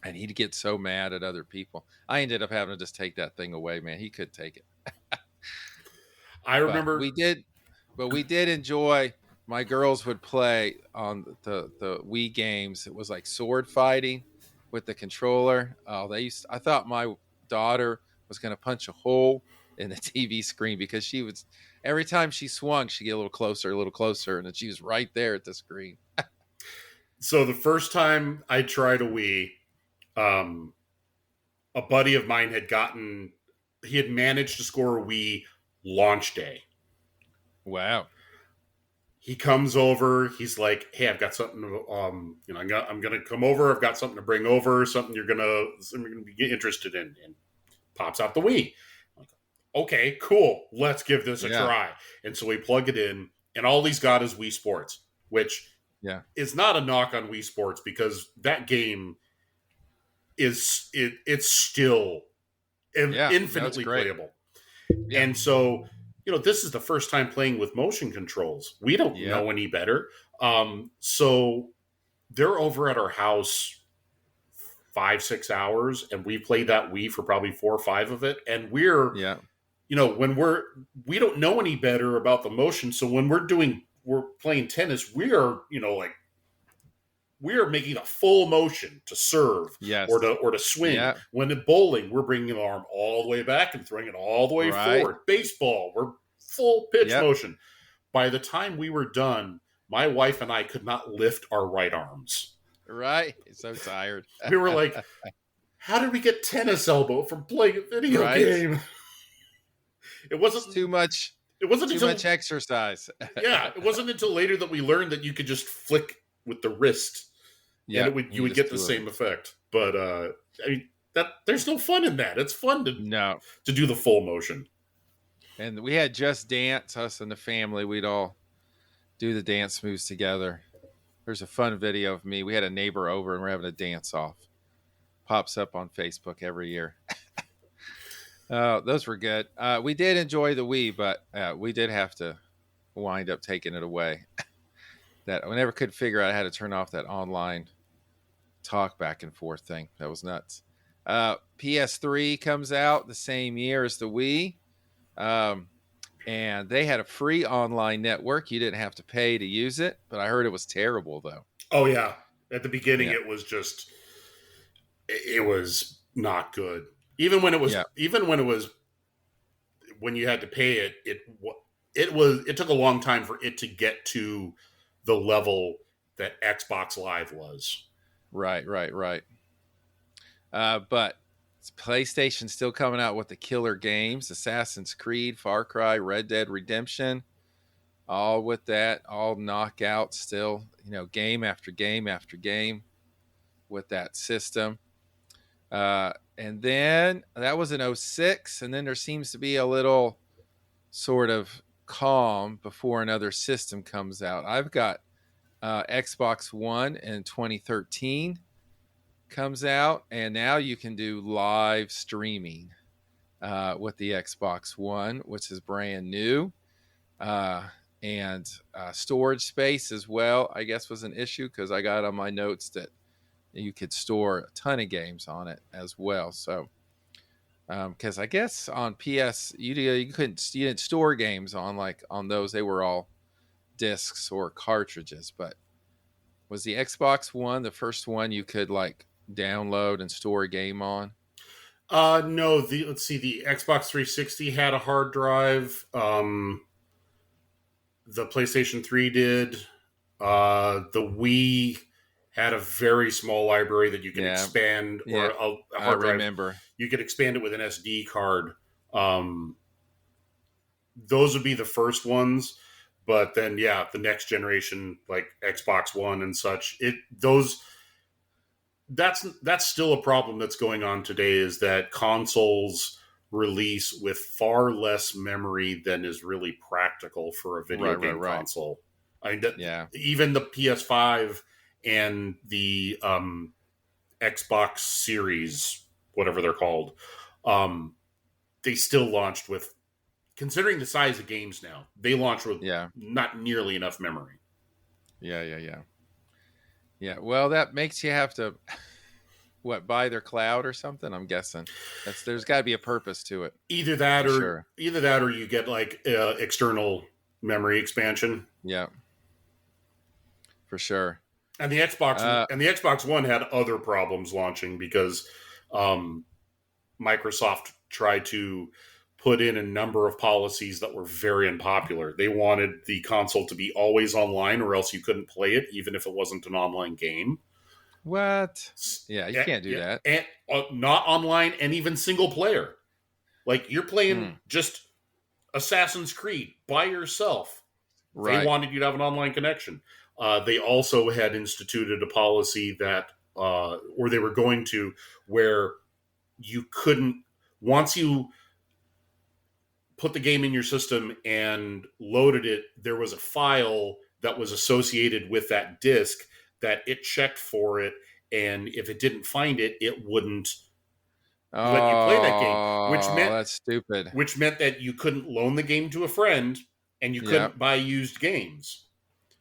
and he'd get so mad at other people. I ended up having to just take that thing away, man. He could take it. I but remember. we did but we did enjoy. My girls would play on the Wii games. It was like sword fighting with the controller. Oh, I thought my daughter was going to punch a hole in the TV screen because she was every time she swung she'd get a little closer, and then she was right there at the screen. So the first time I tried a Wii, um, a buddy of mine he had managed to score a Wii launch day. Wow. He comes over. He's like, "Hey, I've got something. I'm gonna come over. I've got something to bring over. Something you're gonna be interested in." And pops out the Wii. I'm like, okay, cool. Let's give this a Yeah. try. And so we plug it in, and all he's got is Wii Sports, which Yeah. is not a knock on Wii Sports because that game it's still Yeah. No, it's infinitely great. playable. Yeah. And so, this is the first time playing with motion controls. We don't Yeah. know any better. So they're over at our house 5-6 hours, and we played that Wii for probably 4 or 5 of it. And Yeah. when we don't know any better about the motion. So when we're playing tennis, like we are making a full motion to serve Yes. or to swing. Yeah. When in bowling, we're bringing the arm all the way back and throwing it all the way Right. forward. Baseball, we're full pitch Yep. motion. By the time we were done, my wife and I could not lift our right arms. Right. So tired. We were like, how did we get tennis elbow from playing a video Right. game? It It's wasn't it wasn't too until much exercise. yeah, it wasn't until later that we learned that you could just flick with the wrist and Yeah, you you would just get the do it. same effect. But I mean that there's no fun in that. It's fun No. to do the full motion. And we had Just Dance, us and the family. We'd all do the dance moves together. There's a fun video of me. We had a neighbor over and we're having a dance off. Pops up on Facebook every year. Those were good. We did enjoy the Wii, but we did have to wind up taking it away. That I never could figure out how to turn off that online talk back and forth thing. That was nuts. PS3 comes out the same year as the Wii. And they had a free online network. You didn't have to pay to use it, but I heard it was terrible though. Oh yeah. At the beginning Yeah. it was not good. Yeah. When you had to pay it, it took a long time for it to get to the level that Xbox Live was. Right, right, right. But PlayStation's still coming out with the killer games: Assassin's Creed, Far Cry, Red Dead Redemption, all with that, all knockout still, game after game after game with that system. And then that was in '06, and then there seems to be a little sort of calm before another system comes out. I've got Xbox One in 2013 comes out, and now you can do live streaming with the Xbox One, which is brand new. Uh, and storage space as well, I guess, was an issue because I got on my notes that you could store a ton of games on it as well. So Because I guess on PS you didn't store games on like on those. They were all discs or cartridges. But was the Xbox One the first one you could like download and store a game on? No, let's see, the Xbox 360 had a hard drive. The PlayStation 3 did. The Wii had a very small library that you could Yeah, expand, or yeah, a I hard drive. remember. You could expand it with an SD card. Um, those would be the first ones. But then, yeah, the next generation, like Xbox One and such, that's still a problem that's going on today. Is that consoles release with far less memory than is really practical for a video Right, right, game right. console. I mean, Yeah, even the PS5 and the Xbox Series, whatever they're called, um, they still launched with, considering the size of games now, they launch with yeah, not nearly enough memory. yeah, yeah, yeah, yeah. Well, that makes you have to what buy their cloud or something. I'm guessing there's got to be a purpose to it Either that, for or sure. you get like external memory expansion. Yeah, for sure. And the Xbox Uh, and the Xbox One had other problems launching because um, Microsoft tried to put in a number of policies that were very unpopular. They wanted the console to be always online, or else you couldn't play it, even if it wasn't an online game. what? Yeah, you can't do Yeah, that. and not online, and even single player. Like you're playing Hmm. just Assassin's Creed by yourself. They Right. wanted you to have an online connection. They also had instituted a policy that, or they were going to, where you couldn't, once you put the game in your system and loaded it, there was a file that was associated with that disk that it checked for it. And if it didn't find it, it wouldn't let you play that game, Oh, that's stupid. which meant that you couldn't loan the game to a friend and you Yep. couldn't buy used games.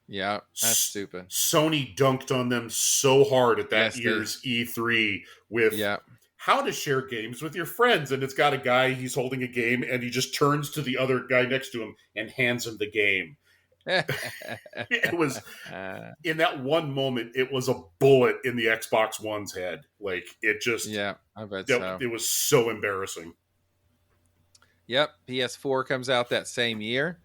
Yeah, that's stupid. Sony dunked on them so hard at that Yes, they. year's E3 with Yeah. how to share games with your friends. And it's got a guy, he's holding a game, and he just turns to the other guy next to him and hands him the game. It was, in that one moment, it was a bullet in the Xbox One's head. Like, it just, Yeah, I bet so. it was so embarrassing. Yep, PS4 comes out that same year.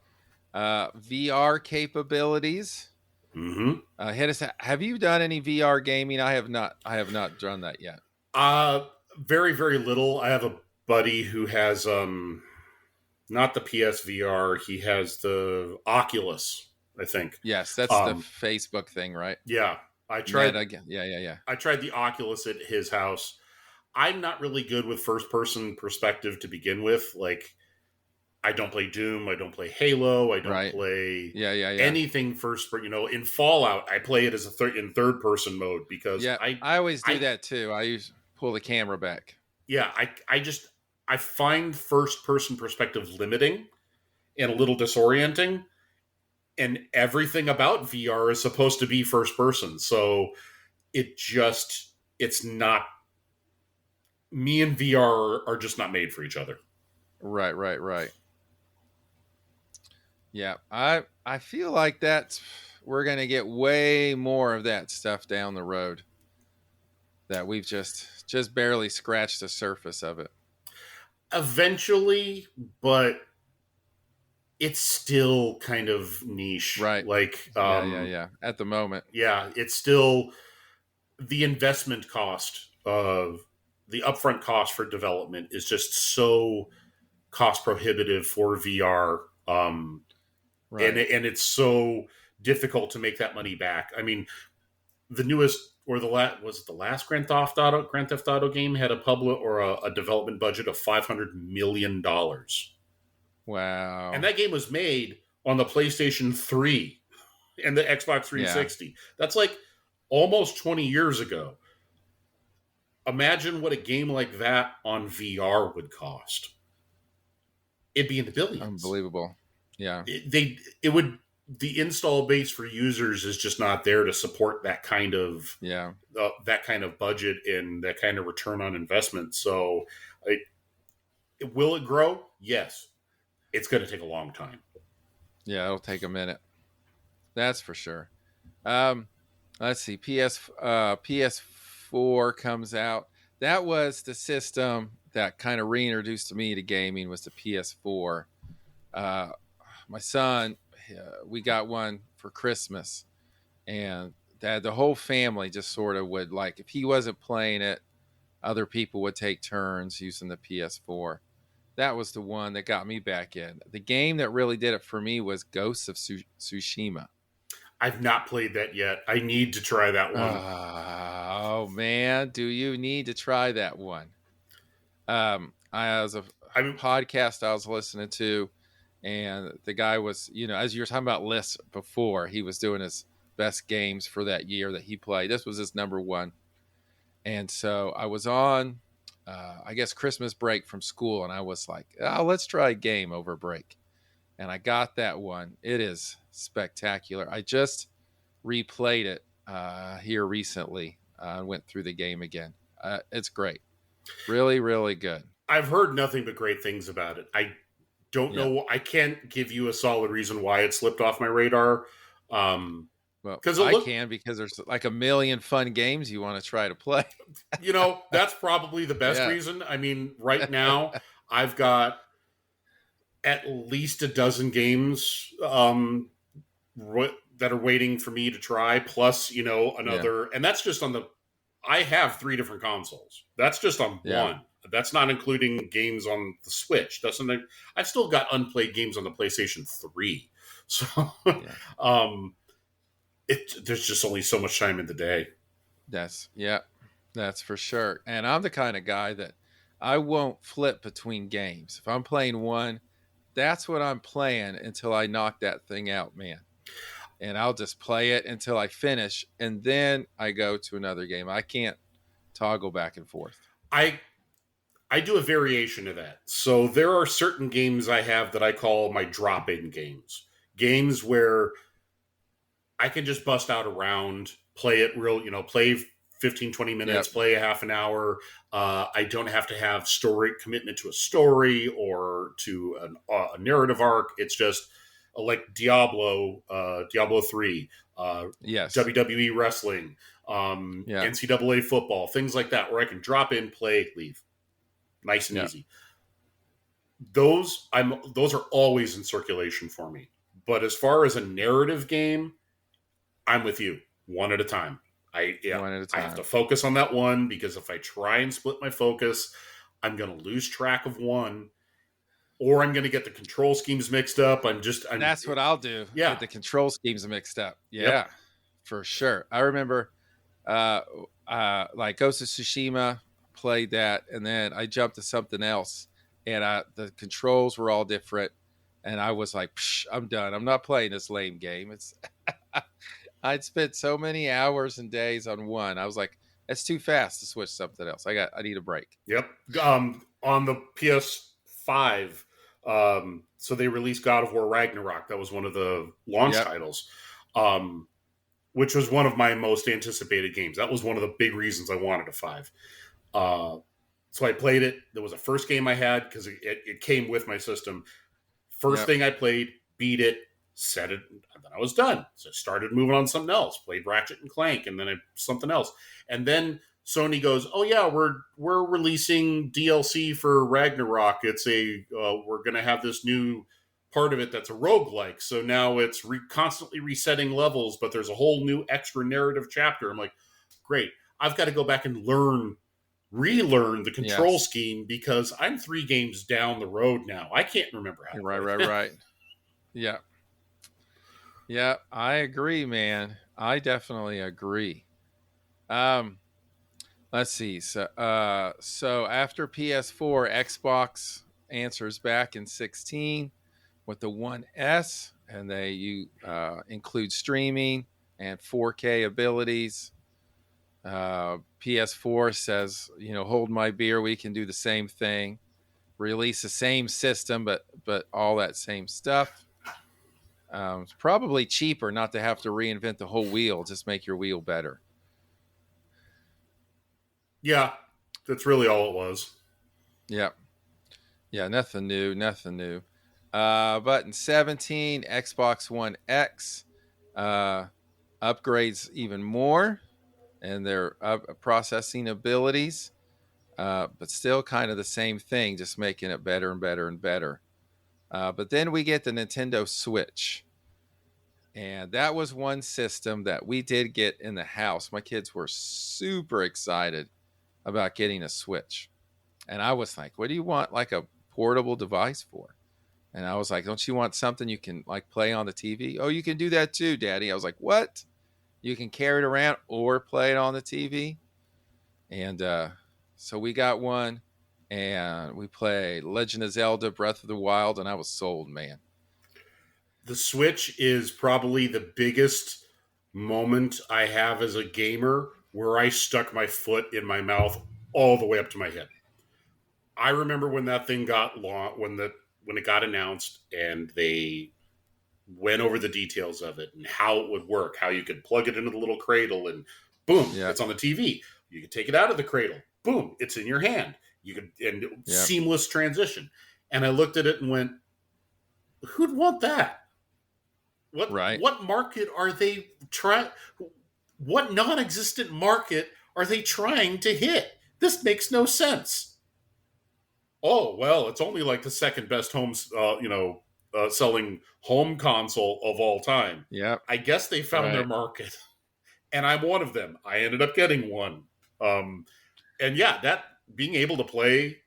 VR capabilities. Mm-hmm. Hit us. Have you done any VR gaming? I have not. I have not done that yet. Uh, very, very little. I have a buddy who has not the PSVR. He has the Oculus, I think. Yes, that's the Um, Facebook thing, right? yeah, I tried. Meta. Yeah, yeah, yeah. I tried the Oculus at his house. I'm not really good with first person perspective to begin with. Like, I don't play Doom. I don't play Halo. I don't Right. play Yeah, yeah, yeah. anything first. In Fallout, I play it as in third person mode because Yeah, I always do I, that too. I use pull the camera back. yeah, I just I find first person perspective limiting and a little disorienting. And everything about VR is supposed to be first person, so it's not. Me and VR are just not made for each other. Right, right, right. Yeah, I feel like that's we're gonna get way more of that stuff down the road. That we've just barely scratched the surface of it. Eventually, but it's still kind of niche. Right. Like, Yeah, yeah, yeah. At the moment. yeah, it's still the investment cost of the upfront cost for development is just so cost prohibitive for VR. Right. And it's so difficult to make that money back. I mean, the newest or the last was it the last Grand Theft Auto game had a public or a development budget of $500 million, and Wow. that game was made on the PlayStation 3 and the Xbox Yeah. 360. That's like almost 20 years ago. Imagine what a game like that on VR would cost. It'd be in the billions. Unbelievable. Yeah. It would, the install base for users is just not there to support Yeah. that kind of budget and that kind of return on investment. So Will it grow? Yes. It's going to take a long time. Yeah, it'll take a minute. That's for sure. Um, let's see. PS4 comes out. That was the system that kind of reintroduced me to gaming. Was the PS4. Uh, my son, we got one for Christmas, and that the whole family just sort of would like if he wasn't playing it, other people would take turns using the PS4. That was the one that got me back in. The game that really did it for me was Ghosts of Tsushima. I've not played that yet. I need to try that one. Oh man, do you need to try that one? I was a I'm podcast I was listening to, and the guy was, as you were talking about lists before, he was doing his best games for that year that he played. This was his number one, and so I was on, I guess Christmas break from school, and I was like, oh, let's try a game over break, and I got that one. It is spectacular. I just replayed it here recently. Went through the game again. It's great. Really, really good. I've heard nothing but great things about it. I don't Yeah. know. I can't give you a solid reason why it slipped off my radar. Well, Because it I looked, can because there's like a million fun games you want to try to play. that's probably the best Yeah. reason. I mean, right now I've got at least a dozen games that are waiting for me to try. Plus, Yeah. another, and that's just on the. I have three different consoles. That's just on Yeah. one. That's not including games on the Switch. I've still got unplayed games on the PlayStation 3. So, Yeah. um, there's just only so much time in the day. Yeah. That's for sure. And I'm the kind of guy that I won't flip between games. If I'm playing one, that's what I'm playing until I knock that thing out, man. And I'll just play it until I finish, and then I go to another game. I can't toggle back and forth. I I do a variation of that. So there are certain games I have that I call my drop-in games. Games where I can just bust out a round, play it real, play 15, 20 minutes, Yep. play a half an hour. I don't have to have story commitment to a story or to a narrative arc. It's just like Diablo 3, Yes. WWE wrestling, Yeah. NCAA football, things like that, where I can drop in, play, leave. Nice and Yeah. easy. Those are always in circulation for me. But as far as a narrative game, I'm with you. One at a time. One at a I have to time. focus on that one because if I try and split my focus, I'm going to lose track of one, or I'm going to get the control schemes mixed up. That's what I'll do. Yeah. Get the control schemes mixed up. Yep. Yeah, for sure. I remember, uh, like Ghost of Tsushima, played that, and then I jumped to something else, and the controls were all different, and I was like, I'm done. I'm not playing this lame game. It's I'd spent so many hours and days on one. I was like, it's too fast to switch to something else. I need a break. Yep. On the PS5, so they released God of War Ragnarok. That was one of the launch Yep. titles, which was one of my most anticipated games. That was one of the big reasons I wanted a 5. So I played it. There was a first game I had because it came with my system. First Yep. thing I played, beat it, set it, and then I was done. So I started moving on something else. Played Ratchet and Clank, and then something else. And then Sony goes, "Oh yeah, we're releasing DLC for Ragnarok. It's we're going to have this new part of it that's a roguelike. So now it's constantly resetting levels, but there's a whole new extra narrative chapter." I'm like, "Great. I've got to go back and relearn the control Yes. scheme because I'm 3 games down the road now. I can't remember how to Right. play." Right. Yeah. Yeah. I agree, man. I definitely agree. Um, let's see. So after PS4, Xbox answers back in 16 with the One S, and you include streaming and 4K abilities. PS4 says, hold my beer. We can do the same thing. Release the same system, but all that same stuff. It's probably cheaper not to have to reinvent the whole wheel. Just make your wheel better. Yeah, that's really all it was. Yeah. Yeah, nothing new, nothing new. But in 17, Xbox One X uh, upgrades even more and their processing abilities, but still kind of the same thing, just making it better and better and better. But then we get the Nintendo Switch. And that was one system that we did get in the house. My kids were super excited about getting a Switch. And I was like, what do you want like a portable device for? And I was like, don't you want something you can like play on the TV? Oh, you can do that too, Daddy. I was like, what? You can carry it around or play it on the TV? And so we got one and we played Legend of Zelda Breath of the Wild, and I was sold, man. The Switch is probably the biggest moment I have as a gamer where I stuck my foot in my mouth all the way up to my head. I remember when that thing got when it got announced and they went over the details of it and how it would work, how you could plug it into the little cradle and boom, Yeah. it's on the TV. You could take it out of the cradle, boom, it's in your hand. You could and Yeah. seamless transition. And I looked at it and went, "Who'd want that? Right. What market are they trying? What non-existent market are they trying to hit? This makes no sense." Oh well, it's only like the second best selling home console of all time. Yep. I guess they found their Right. market, and I'm one of them. I ended up getting one, and yeah, that being able to play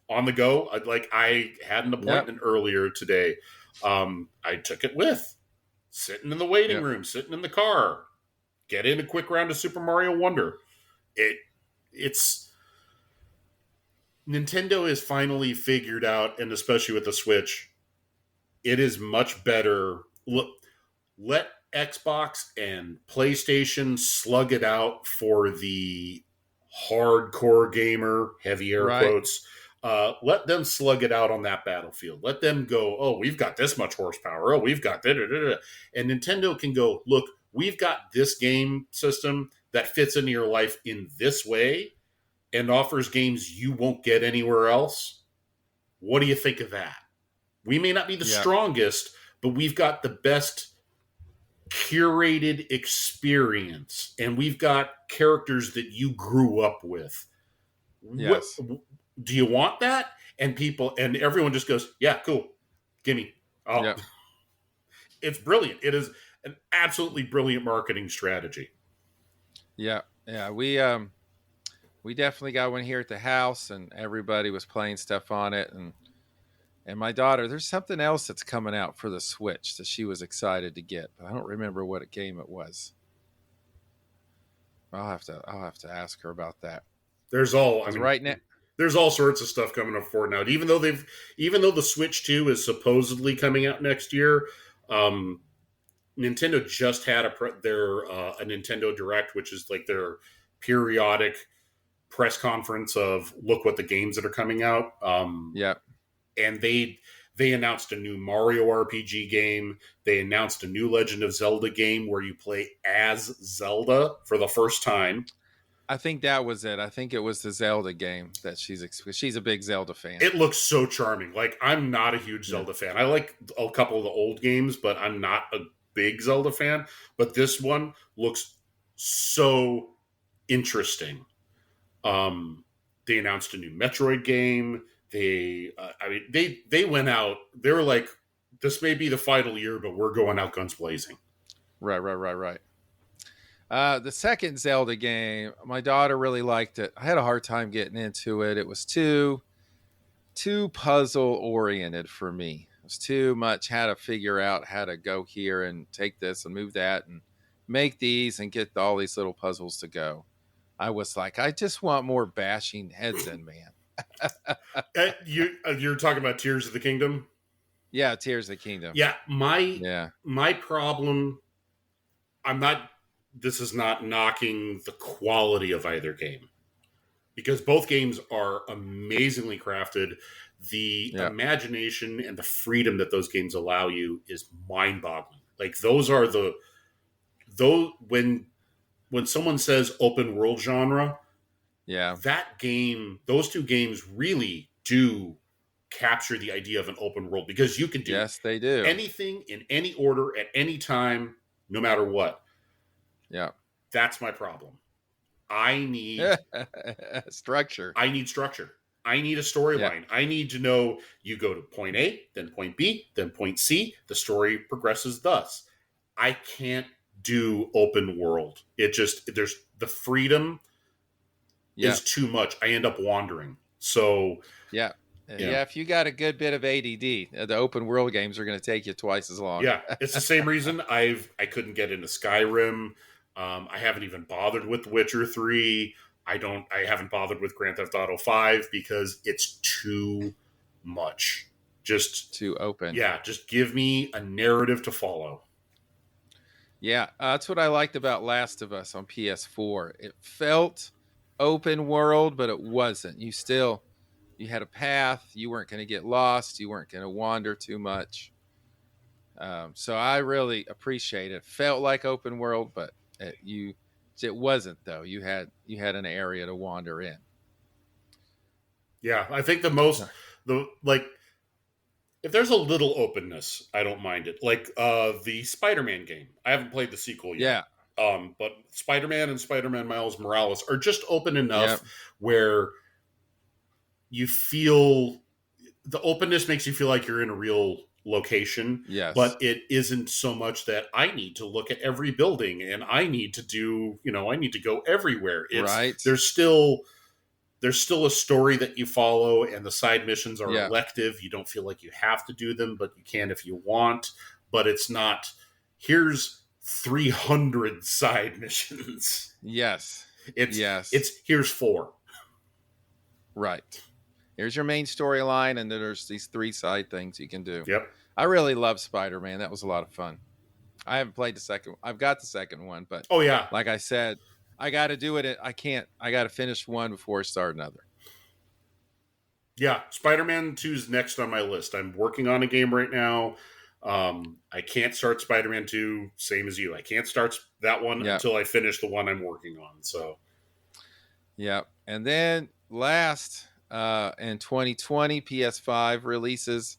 on the go. Like I had an Yep. appointment earlier today. I took it with sitting in the waiting Yep. room, sitting in the car, get in a quick round of Super Mario Wonder. It it's Nintendo has finally figured out, and especially with the Switch, it is much better. Look, let Xbox and PlayStation slug it out for the hardcore gamer, heavy air Right. quotes. Let them slug it out on that battlefield. Let them go, oh, we've got this much horsepower. Oh, we've got da da da da. And Nintendo can go, look, we've got this game system that fits into your life in this way and offers games you won't get anywhere else. What do you think of that? We may not be the Yep. strongest, but we've got the best curated experience and we've got characters that you grew up with. What Yes. do you want that? And people and everyone just goes, yeah, cool, gimme. Oh, Yep. it's brilliant. It is an absolutely brilliant marketing strategy. Yeah. Yeah. We definitely got one here at the house, and everybody was playing stuff on it. And my daughter, there's something else that's coming out for the Switch that she was excited to get, but I don't remember what game it was. I'll have to ask her about that There's all I because mean right now, there's all sorts of stuff coming up for it now. Even though the Switch 2 is supposedly coming out next year, um, Nintendo just had a Nintendo Direct, which is like their periodic press conference of look what the games that are coming out. yeah, And they announced a new Mario RPG game. They announced a new Legend of Zelda game where you play as Zelda for the first time. I think that was it. I think it was the Zelda game that she's a big Zelda fan. It looks so charming. Like I'm not a huge Yeah, Zelda fan. I like a couple of the old games, but I'm not a big Zelda fan. But this one looks so interesting. They announced a new Metroid game. They went out. They were like, this may be the final year, but we're going out guns blazing. right, right, right, right. The second Zelda game, my daughter really liked it. I had a hard time getting into it. It was too puzzle oriented for me. It was too much how to figure out how to go here and take this and move that and make these and get all these little puzzles to go. I was like, I just want more bashing heads in, man. You're talking about Tears of the Kingdom. Yeah, Tears of the Kingdom. Yeah, Yeah, my problem. I'm not. This is not knocking the quality of either game because both games are amazingly crafted. The yeah, imagination and the freedom that those games allow you is mind-boggling. Like those are the those when someone says open world genre, yeah, that game, those two games really do capture the idea of an open world, because you can do Yes, they do. anything in any order at any time, no matter what. Yeah. That's my problem. I need Structure. I need structure. I need a Yeah. storyline. I need to know you go to point A, then point B, then point C. The story progresses thus. I can't do open world. It just, there's the freedom Yeah. is too much. I end up wandering. So, Yeah. yeah. Yeah. If you got a good bit of ADD, the open world games are going to take you twice as long. Yeah, it's the same reason I couldn't get into Skyrim. I haven't even bothered with Witcher 3. I haven't bothered with Grand Theft Auto 5 because it's too much. Just, Too open. yeah, just give me a narrative to follow. Yeah. That's what I liked about Last of Us on PS4. It felt open world, but it wasn't. You had a path. You weren't going to get lost. You weren't going to wander too much. So I really appreciate it. Felt like open world, but it wasn't though. You had an area to wander in. Yeah, I think the like, if there's a little openness, I don't mind it. Like the Spider-Man game. I haven't played the sequel yet. Yeah, But Spider-Man and Spider-Man Miles Morales are just open yeah, enough where you feel the openness makes you feel like you're in a real location, yes, but it isn't so much that I need to look at every building and I need to do, I need to go everywhere. It's right, there's still a story that you follow, and the side missions are yeah, elective. You don't feel like you have to do them, but you can if you want. But it's not, here's 300 side missions. yes, It's yes, it's here's 4. right. Here's your main storyline, and then there's these 3 side things you can do. Yep. I really love Spider-Man. That was a lot of fun. I haven't played the second. I've got the second one, but Oh yeah. like I said, I got to do it. I can't. I got to finish one before I start another. Yeah, Spider-Man 2 is next on my list. I'm working on a game right now. I can't start Spider-Man 2, same as you. I can't start that one Yeah, until I finish the one I'm working on. So, yeah. And then last in 2020, PS5 releases,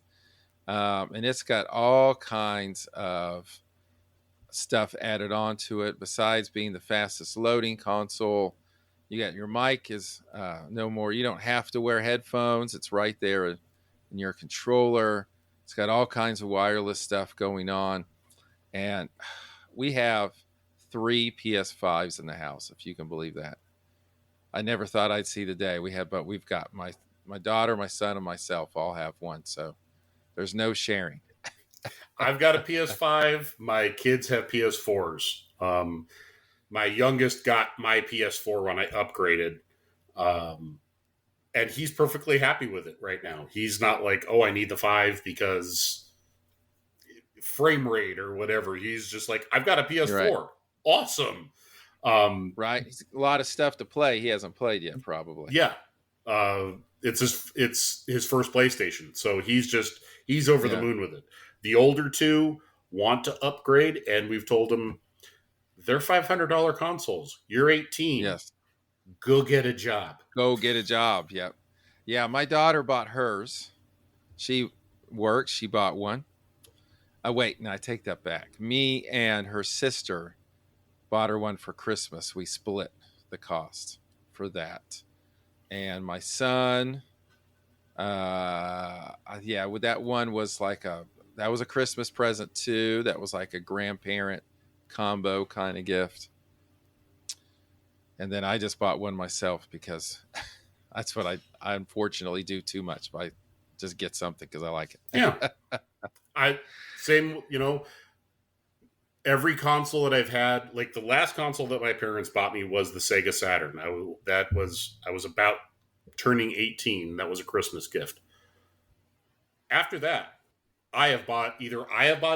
and it's got all kinds of stuff added onto it. Besides being the fastest loading console, you got your mic is no more. You don't have to wear headphones. It's right there in your controller. It's got all kinds of wireless stuff going on, and we have 3 PS5s in the house, if you can believe that. I never thought I'd see the day but we've got my daughter, my son, and myself all have one. So there's no sharing. I've got a PS5. My kids have PS4s. My youngest got my PS4 when I upgraded. And he's perfectly happy with it right now. He's not like, oh, I need the 5 because frame rate or whatever. He's just like, I've got a PS4. Right. Awesome. Right. He's a lot of stuff to play. He hasn't played yet, probably. Yeah. It's his first PlayStation. So he's over the Yeah. moon with it. The older 2 want to upgrade, and we've told them they're $500 consoles. You're 18. Yes. Go get a job. Go get a job. Yep. Yeah. My daughter bought hers. She works. She bought one. Wait, no, I take that back. Me and her sister bought her one for Christmas. We split the cost for that. And my son, yeah, with that one was that was a Christmas present too. That was like a grandparent combo kind of gift. And then I just bought one myself because that's what I unfortunately do too much. I just get something because I like it. Yeah. Same, every console that I've had, like the last console that my parents bought me was the Sega Saturn. I was about turning 18. That was a Christmas gift. After that, I have bought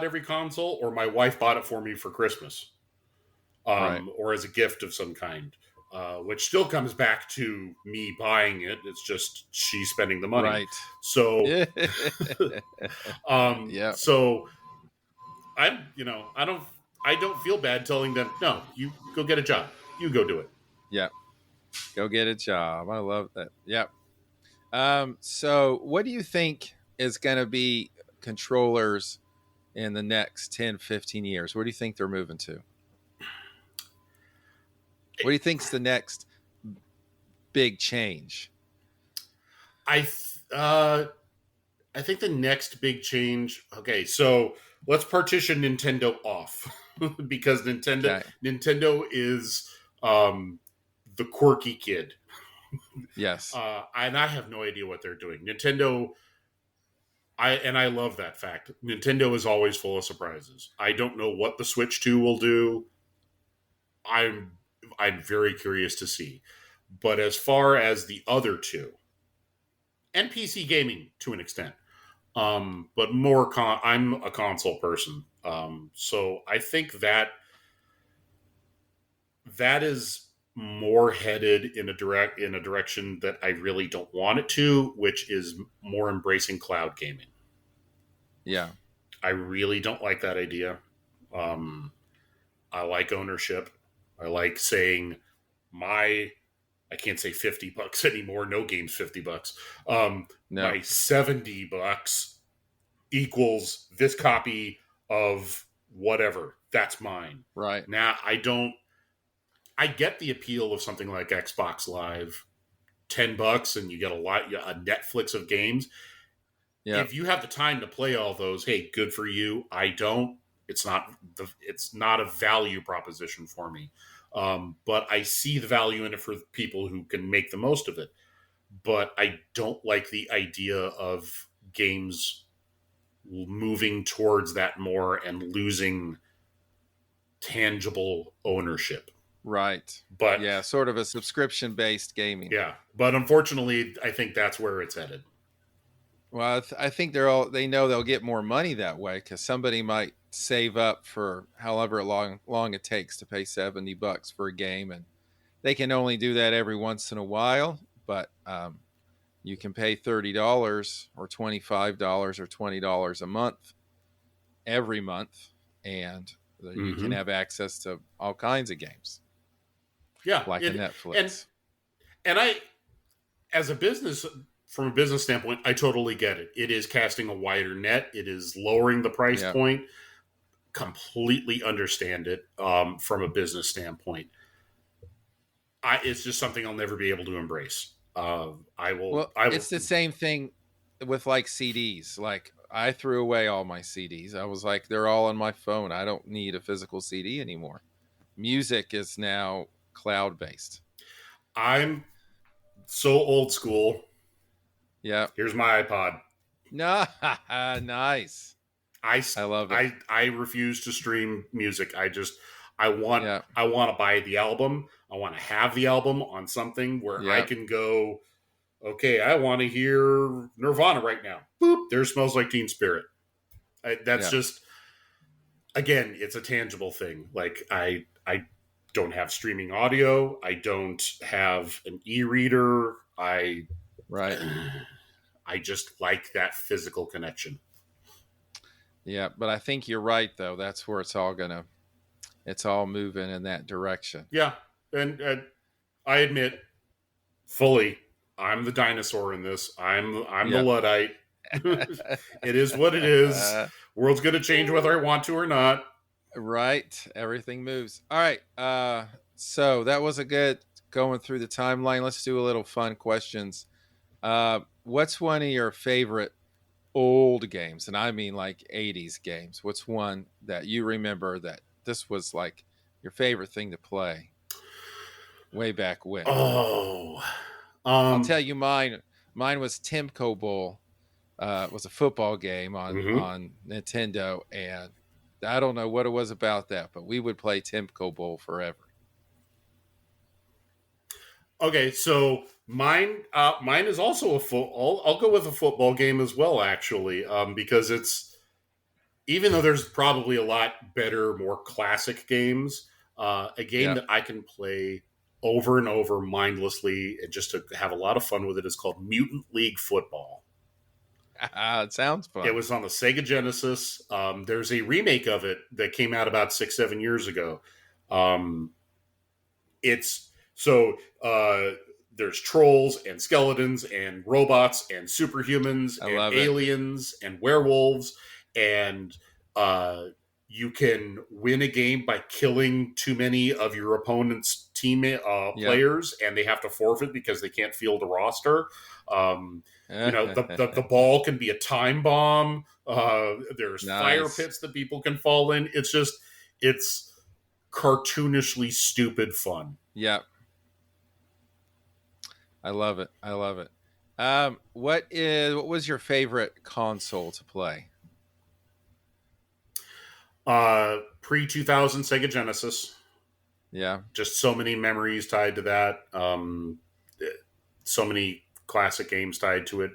every console, or my wife bought it for me for Christmas, Right. or as a gift of some kind, which still comes back to me buying it. It's just she's spending the money. Right. So, Yeah. So I don't feel bad telling them, no, you go get a job. You go do it. Yeah. Go get a job. I love that. Yep. So what do you think is going to be controllers in the next 10, 15 years? Where do you think they're moving to? What do you think's the next big change? I th- uh, I think the next big change. Okay, so let's partition Nintendo off because Okay. Nintendo is um, the quirky kid, Yes. and I have no idea what they're doing. Nintendo, I love that fact. Nintendo is always full of surprises. I don't know what the Switch 2 will do. I'm I'm very curious to see. But as far as the other two, and PC gaming to an extent, but I'm a console person, so I think that is more headed in a direction that I really don't want it to, which is more embracing cloud gaming. Yeah. I really don't like that idea. Um, I like ownership. I like saying my I can't say $50 anymore. No game's $50. No. My $70 equals this copy of whatever. That's mine. Right. Now I don't. I get the appeal of something like Xbox Live, $10, and you get a Netflix of games. Yeah. If you have the time to play all those, hey, good for you. I don't. It's not a value proposition for me. But I see the value in it for people who can make the most of it. But I don't like the idea of games moving towards that more and losing tangible ownership. Right. But Yeah. Sort of a subscription based gaming. yeah, but unfortunately, I think that's where it's headed. Well, I think they know they'll get more money that way because somebody might save up for however long it takes to pay $70 for a game, and they can only do that every once in a while. But you can pay $30 or $25 or $20 a month every month, and you can Mm-hmm. have access to all kinds of games Yeah, like a and Netflix. I as a business from a business standpoint, I totally get it. It is casting a wider net. It is lowering the price Yeah. point. Completely understand it from a business standpoint. It's just something I'll never be able to embrace. I will. Well, I will. it's the same thing with like CDs. Like I threw away all my CDs. I was like, they're all on my phone. I don't need a physical CD anymore. Music is now cloud based. I'm so old school. Yeah. Here's my iPod. No, nice. I I love it. I refuse to stream music. Yeah. I want to buy the album. I want to have the album on something where I Yeah. can go. Okay, I want to hear Nirvana right now. Boop. There smells like Teen Spirit. That's Yeah. just again, it's a tangible thing. Like I don't have streaming audio. I don't have an e-reader. Right. I just like that physical connection. Yeah. But I think you're right though. That's where it's all moving in that direction. Yeah, and I admit fully, I'm the dinosaur in this. I'm the Yep. Luddite. It is what it is. World's going to change whether I want to or not. Right. Everything moves. All right. So that was a good going through the timeline. Let's do a little fun questions. What's one of your favorite old games? And I mean like 80s games. What's one that you remember that this was like your favorite thing to play way back when? Oh, I'll um, tell you mine. Mine was Timco Bowl. Was a football game mhm. on Nintendo, and I don't know what it was about that, but we would play Timco Bowl forever. Okay, so mine is also a foot. I'll go with a football game as well, actually, because it's even though there's probably a lot better, more classic games, a game Yeah, that I can play over and over mindlessly and just to have a lot of fun with it is called Mutant League Football. it sounds It fun. was on the Sega Genesis. There's a remake of it that came out about 6, 7 years ago. Um, it's so there's trolls and skeletons and robots and superhumans I and love it. aliens and werewolves, and uh, you can win a game by killing too many of your opponent's team Yep. players, and they have to forfeit because they can't field a roster. Um, the ball can be a time bomb. There's fire Nice. pits that people can fall in. It's cartoonishly stupid fun. Yep. I love it. I love it. What was your favorite console to play? Pre 2000 Sega Genesis. Yeah. Just so many memories tied to that. So many classic games tied to it.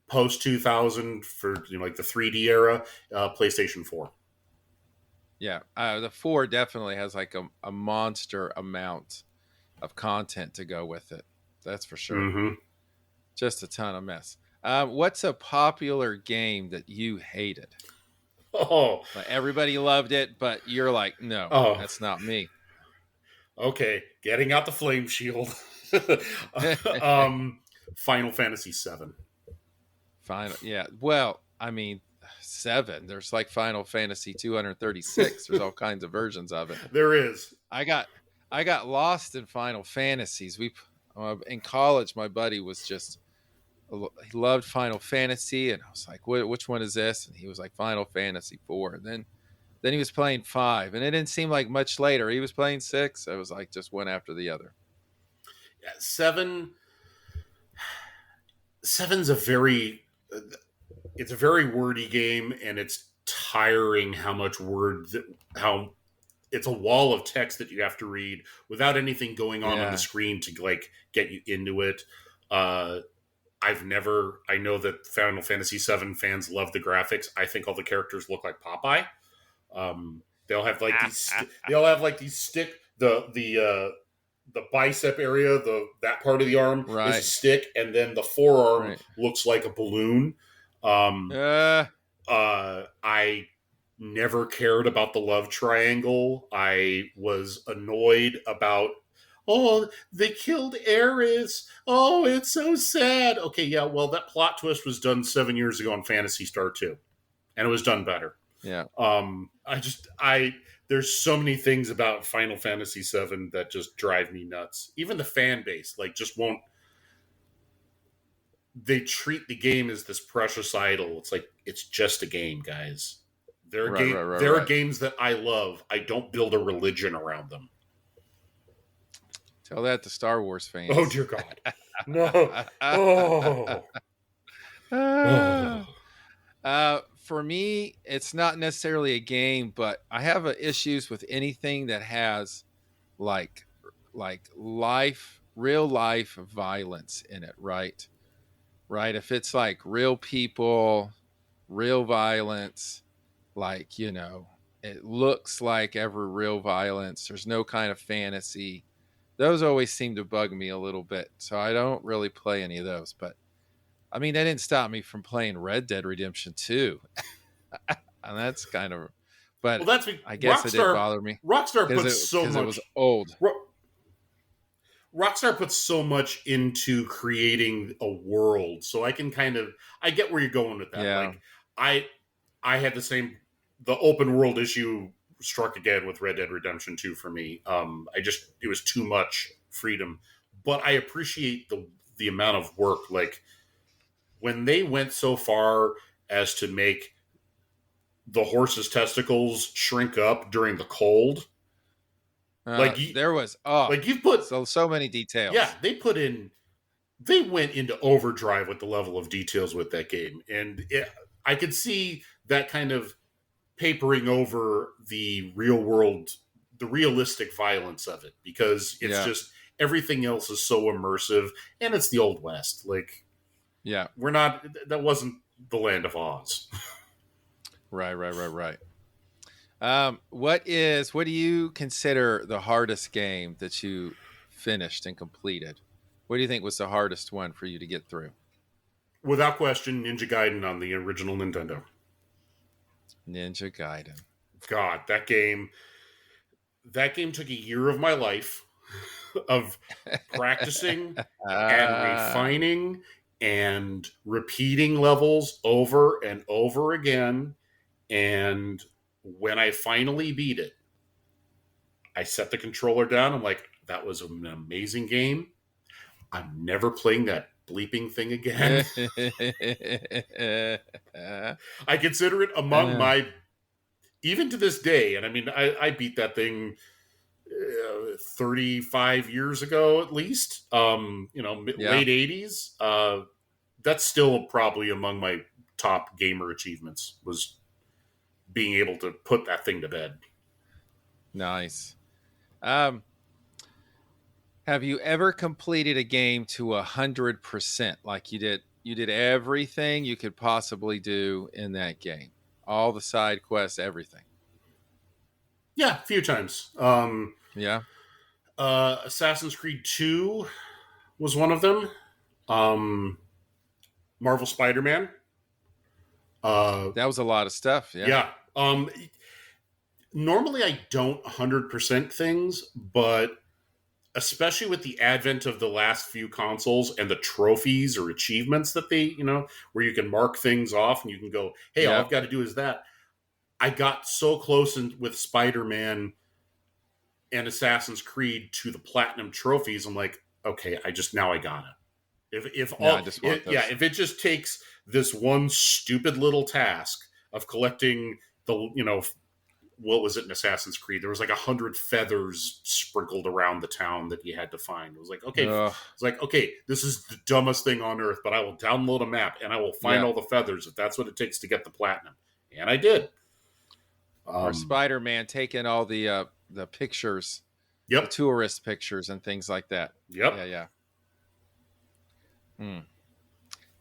Post 2000 for like the 3D era, PlayStation 4. Yeah. The 4 definitely has like a monster amount of content to go with it. That's for sure. Mm-hmm. Just a ton of mess. What's a popular game that you hated? Oh, Like everybody loved it, but you're like, no, oh, that's not me. okay. Getting out the flame shield. um, Final Fantasy VII. Final, yeah. Well, I mean, 7. There's like Final Fantasy 236. There's all kinds of versions of it. There is. I got I got lost in Final Fantasies. We in college, my buddy was just he loved Final Fantasy, and I was like, which one is this? And he was like Final Fantasy 4. And then he was playing 5, and it didn't seem like much later. He was playing 6. I was like just one after the other. Yeah, seven's a very it's a very wordy game, and it's tiring how much how it's a wall of text that you have to read without anything going on the Yeah, screen to like get you into it. uh I know that Final Fantasy VII fans love the graphics. I think all the characters look like Popeye. They'll have like they'll have like these stick the bicep area, that part of the arm is a right, stick, and then the forearm right. looks like a balloon. Um, Uh, I never cared about the love triangle. I was annoyed about, oh, they killed Eris. Oh, it's so sad. Okay, yeah, well, that plot twist was done 7 years ago on Phantasy Star 2, and it was done better. yeah, There's so many things about Final Fantasy VII that just drive me nuts. Even the fan base, like, just won't. They treat the game as this precious idol. It's like it's just a game, guys. right, right, right, There are right. games that I love. I don't build a religion around them. Tell that to Star Wars Oh fans. dear God, no. Oh, oh. For me, it's not necessarily a game, but I have issues with anything that has like real life violence in it, right? Right. If it's like real people, real violence, like, it looks like every real violence. There's no kind of fantasy. Those always seem to bug me a little bit. So I don't really play any of those. But I mean, that didn't stop me from playing Red Dead Redemption 2. And that's kind of, Well, but that's I guess it did Rockstar. bother me Rockstar because puts it so because it was much. old. Rockstar puts so much into creating a world, so I get where you're going with that. Yeah. Like I I had the open world issue struck again with Red Dead Redemption 2 for me. It was too much freedom, but I appreciate the amount of work. Like when they went so far as to make the horse's testicles shrink up during the cold, like There was you've put so many yeah, details. they went into overdrive with the level of details with that game, and I could see that kind of papering over the realistic violence of it, because it's Yeah. just everything else is so immersive, and it's the old west. Like Yeah. that wasn't the land of Oz. Right, right, right, right. What do you consider the hardest game that you finished and completed? What do you think was the hardest one for you to get through? Without question, Ninja Gaiden on the original Nintendo. Ninja Gaiden. God, that game took a year of my life. of practicing and Ah, refining and repeating levels over and over again. And when I finally beat it, I set the controller down. I'm like, that was an amazing game. I'm never playing that bleeping thing again. I consider it among uh, my, even to this day, and I mean, I beat that thing 35 years ago at least, yeah. late 80s. That's still probably among my top gamer achievements, was being able to put that thing to bed. Nice. Um, have you ever completed a game to 100%? Like you did everything you could possibly do in that game, all the side quests, everything. Yeah, a few times. Yeah, Assassin's Creed 2 was one of them. Um, Marvel Spider-Man. Uh, that was a lot of stuff. Yeah, yeah. Normally I don't 100% things, but especially with the advent of the last few consoles and the trophies or achievements that they, where you can mark things off and you can go, hey, all yeah, I've got to do is that. I got so close with Spider-Man and Assassin's Creed to the platinum trophies. I'm like, okay, I got it. yeah. I just want Yeah, those. if it just takes this one stupid little task of collecting the, what was it in Assassin's Creed? There was like 100 feathers sprinkled around the town that you had to find. It was like, okay, Ugh, it's like, okay, this is the dumbest thing on earth, but I will download a map and I will find yeah. all the feathers if that's what it takes to get the platinum. And I did. Or Um, Spider Man taking all the pictures, the yep, tourist pictures and things like that. yep. Yeah, yeah. Hmm.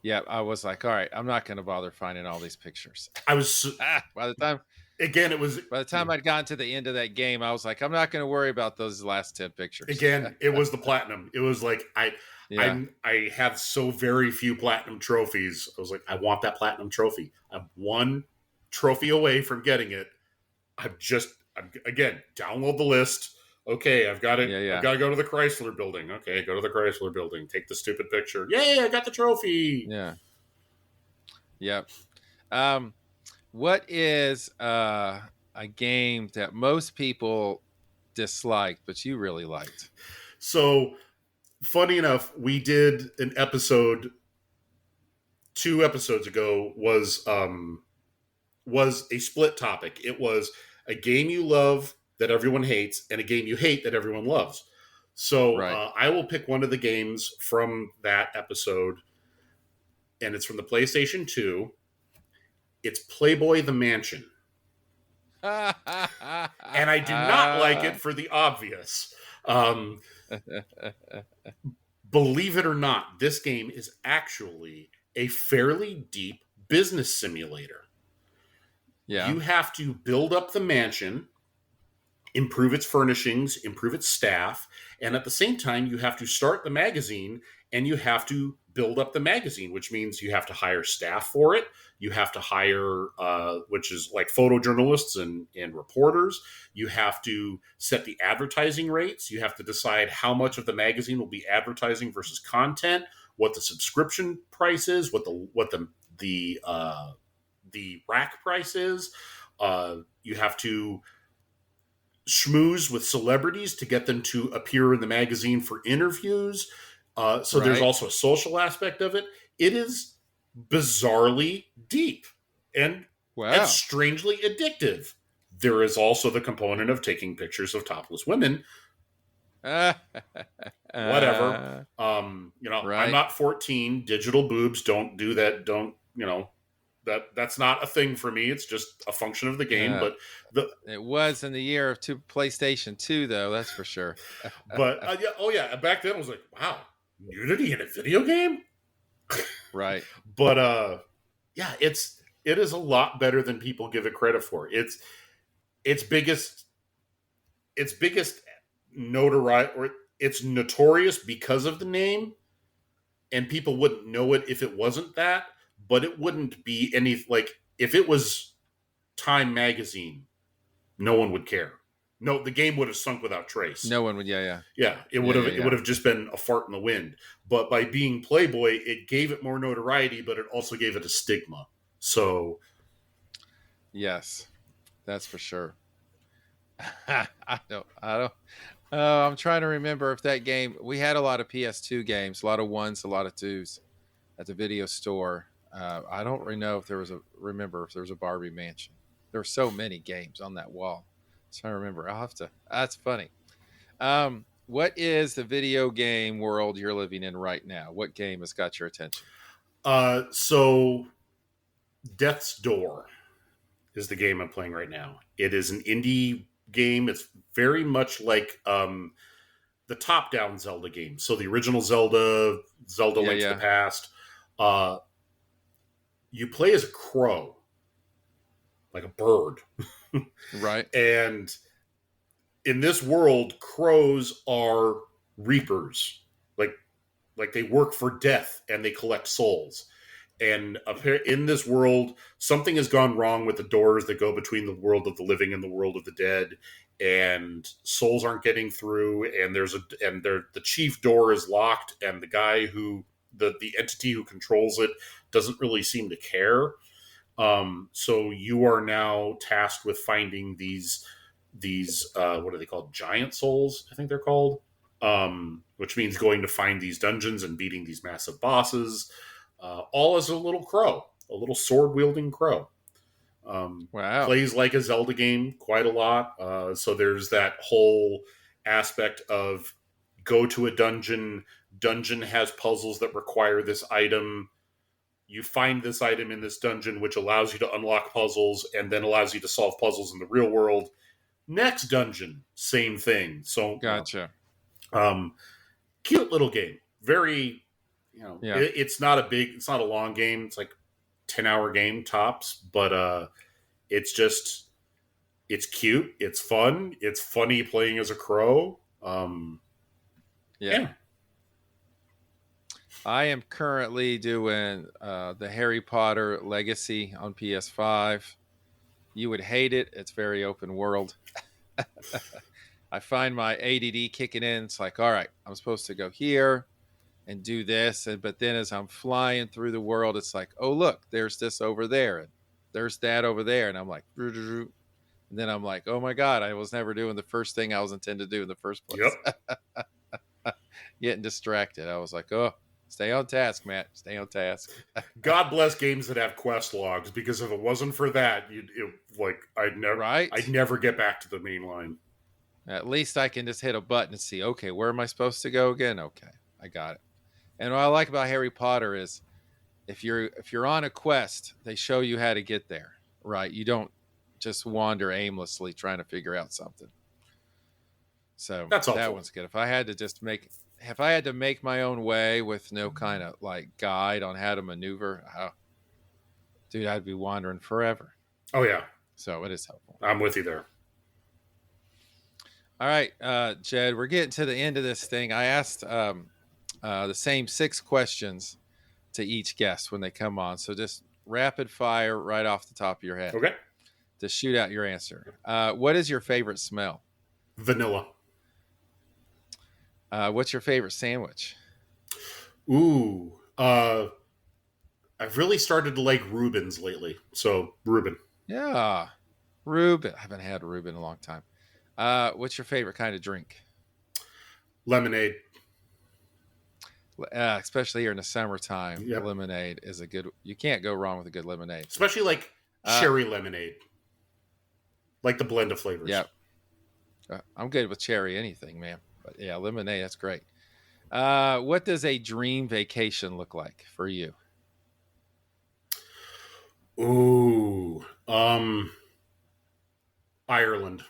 Yeah, I was like, all right, I'm not going to bother finding all these pictures. I was By the time again. It was I'd gotten to the end of that game, I was like, I'm not going to worry about those last 10 pictures. again. It was the platinum. It was like Yeah, I have so very few platinum trophies. I was like, I want that platinum trophy. I'm one trophy away from getting it. I'm again, download the list. Okay, I've got it. yeah, I've yeah, got to go to the Chrysler building. Okay, go to the Chrysler building. Take the stupid picture. Yay, I got the trophy. yeah, yeah. Um, what is a game that most people disliked, but you really liked? So, funny enough, we did an episode 2 episodes ago, was a split topic. It was a game you love that everyone hates and a game you hate that everyone loves. So Right. I will pick one of the games from that episode, and it's from the PlayStation 2. It's Playboy the Mansion. And I do not like it for the obvious. Um, Believe it or not, this game is actually a fairly deep business simulator. Yeah. You have to build up the mansion, improve its furnishings, improve its staff, and at the same time, you have to start the magazine and you have to build up the magazine, which means you have to hire staff for it. You have to hire, which is like photojournalists and reporters. You have to set the advertising rates. You have to decide how much of the magazine will be advertising versus content, what the subscription price is, the rack price is. You have to schmooze with celebrities to get them to appear in the magazine for interviews. So there's Right. also a social aspect of it. It is bizarrely deep and Wow. strangely addictive. There is also the component of taking pictures of topless women. Whatever. I'm Right. not 14. Digital boobs don't do that. Don't, that's not a thing for me. It's just a function of the game. Uh, The it was in the year of PlayStation 2, though. That's for sure. but yeah, oh yeah, back then I was like, wow, nudity in a video game. Right. But yeah, it is a lot better than people give it credit for. Its biggest its biggest notoriety, or it's notorious because of the name, and people wouldn't know it if it wasn't that. But it wouldn't be any, like, if it was Time magazine, no one would care. No, the game would have sunk without trace. No one would. Yeah, yeah, Yeah, yeah, yeah, it would yeah. have just been a fart in the wind. But by being Playboy, it gave it more notoriety, but it also gave it a stigma. So Yes, that's for sure. I don't. I don't. I'm trying to remember if that game. We had a lot of PS2 games, a lot of ones, a lot of twos at the video store. I don't really know if there was a remember if there was a Barbie mansion. There were so many games on that wall. So I remember. I'll have to. That's funny. What is the video game world you're living in right now? What game has got your attention? so Death's Door is the game I'm playing right now. It is an indie game. It's very much like the top-down Zelda game. So the original Zelda Yeah, Link to the yeah, Past. Uh, you play as a crow, like a bird, right. and in this world, crows are reapers. Like they work for death and they collect souls. And in this world, something has gone wrong with the doors that go between the world of the living and the world of the dead, and souls aren't getting through. And the chief door is locked, and the guy who the entity who controls it doesn't really seem to care. So you are now tasked with finding these what are they called? Giant souls, I think they're called. Which means going to find these dungeons and beating these massive bosses, all as a little crow, a little sword wielding crow. Wow. Plays like a Zelda game quite a lot. So there's that whole aspect of go to a dungeon. Dungeon has puzzles that require this item. You find this item in this dungeon, which allows you to unlock puzzles and then allows you to solve puzzles in the real world. Next dungeon, same thing. So, Gotcha. um, cute little game. Very, Yeah. it's not a long game. It's like 10-hour game tops, but it's just it's cute. It's fun. It's funny playing as a crow. Yeah. Yeah. I am currently doing the Harry Potter Legacy on PS5. You would hate it. It's very open world. I find my ADD kicking in. It's like, all right, I'm supposed to go here and do this, but then as I'm flying through the world, it's like, oh look, there's this over there, and there's that over there, and I'm like, and then I'm like, oh my god, I was never doing the first thing I was intended to do in the first Yep. place. Getting distracted. I was like, oh, stay on task, Matt. Stay on task. God bless games that have quest logs, because if it wasn't for that, Right? I'd never get back to the main line. At least I can just hit a button and see, okay, where am I supposed to go again? Okay, I got it. And what I like about Harry Potter is if you're on a quest, they show you how to get there. Right? You don't just wander aimlessly trying to figure out something. So That's that helpful. one's good. If I had to make my own way with no kind of like guide on how to maneuver, dude, I'd be wandering forever. Oh yeah, So it is helpful. I'm with you there. All right, Jed, we're getting to the end of this thing. I asked the same 6 questions to each guest when they come on. So just rapid fire right off the top of your head Okay. to shoot out your answer. What is your favorite smell? Vanilla. What's your favorite sandwich? Ooh. I've really started to like Reubens lately. So Reuben. Yeah, Reuben. I haven't had a Reuben in a long time. What's your favorite kind of drink? Lemonade. Especially here in the summertime, Yep. lemonade is a good. You can't go wrong with a good lemonade. Especially like Uh, cherry lemonade. Like the blend of flavors. yeah, I'm good with cherry anything, man. But yeah, lemonade, that's great. What does a dream vacation look like for you? Ooh. Ireland.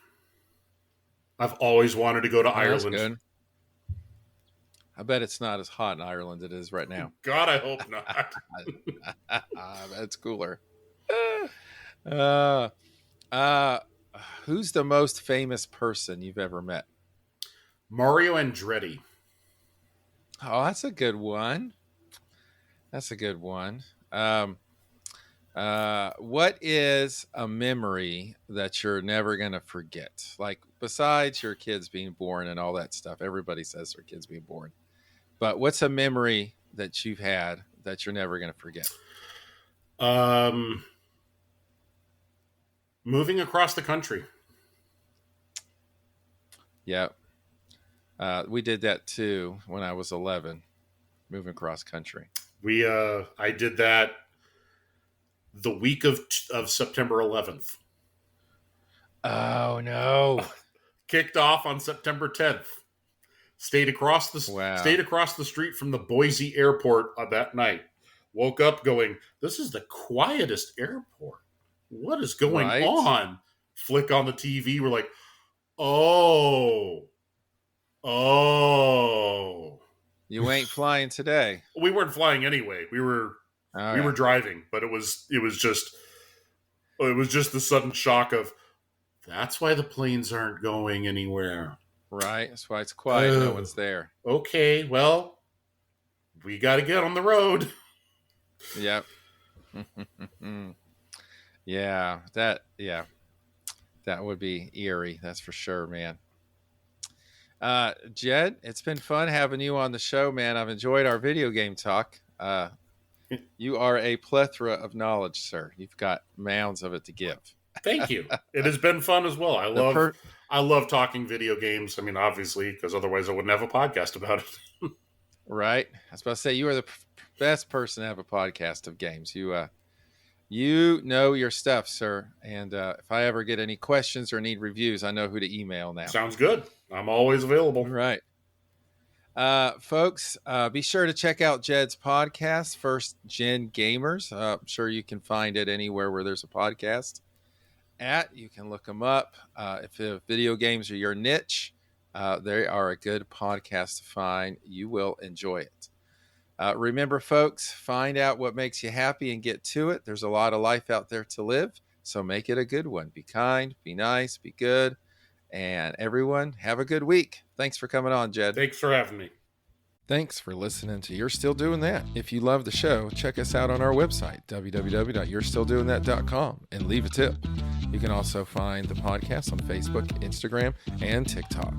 I've always wanted to go to Oh, that's Ireland. good. I bet it's not as hot in Ireland as it is right now. God, I hope not. That's cooler. Uh, uh, who's the most famous person you've ever met? Mario Andretti. Oh, that's a good one. That's a good one. Um, What is a memory that you're never going to forget? Like, besides your kids being born and all that stuff, everybody says their kids being born. But what's a memory that you've had that you're never going to forget? Um, moving across the country. Yeah. We did that too when I was 11, moving cross country. I did that the week of September 11th. Oh, no. Kicked off on September 10th. Stayed across Wow. the street from the Boise airport that night. Woke up going, this is the quietest airport. What is going Right? on? Flick on the TV. We're like, oh, oh. You ain't flying today. We weren't flying anyway. We were driving, but it was just the sudden shock of that's why the planes aren't going anywhere. Right. That's why it's quiet. No one's there. Okay, well, we got to get on the road. Yep. Yeah. That would be eerie. That's for sure, man. Jed, it's been fun having you on the show, man. I've enjoyed our video game talk. You are a plethora of knowledge, sir. You've got mounds of it to give. Thank you. It has been fun as well. I love talking video games. I mean, obviously, because otherwise I wouldn't have a podcast about it. Right. I was about to say, you are the best person to have a podcast of games. You know your stuff, sir. And if I ever get any questions or need reviews, I know who to email now. Sounds good. I'm always available. Right. Folks, be sure to check out Jed's podcast, First Gen Gamers. I'm sure you can find it anywhere where there's a podcast. You can look them up. If video games are your niche, they are a good podcast to find. You will enjoy it. Remember, folks, find out what makes you happy and get to it. There's a lot of life out there to live, so make it a good one. Be kind, be nice, be good. And everyone, have a good week. Thanks for coming on, Jed. Thanks for having me. Thanks for listening to You're Still Doing That. If you love the show, check us out on our website, www.yourstilldoingthat.com, and leave a tip. You can also find the podcast on Facebook, Instagram, and TikTok.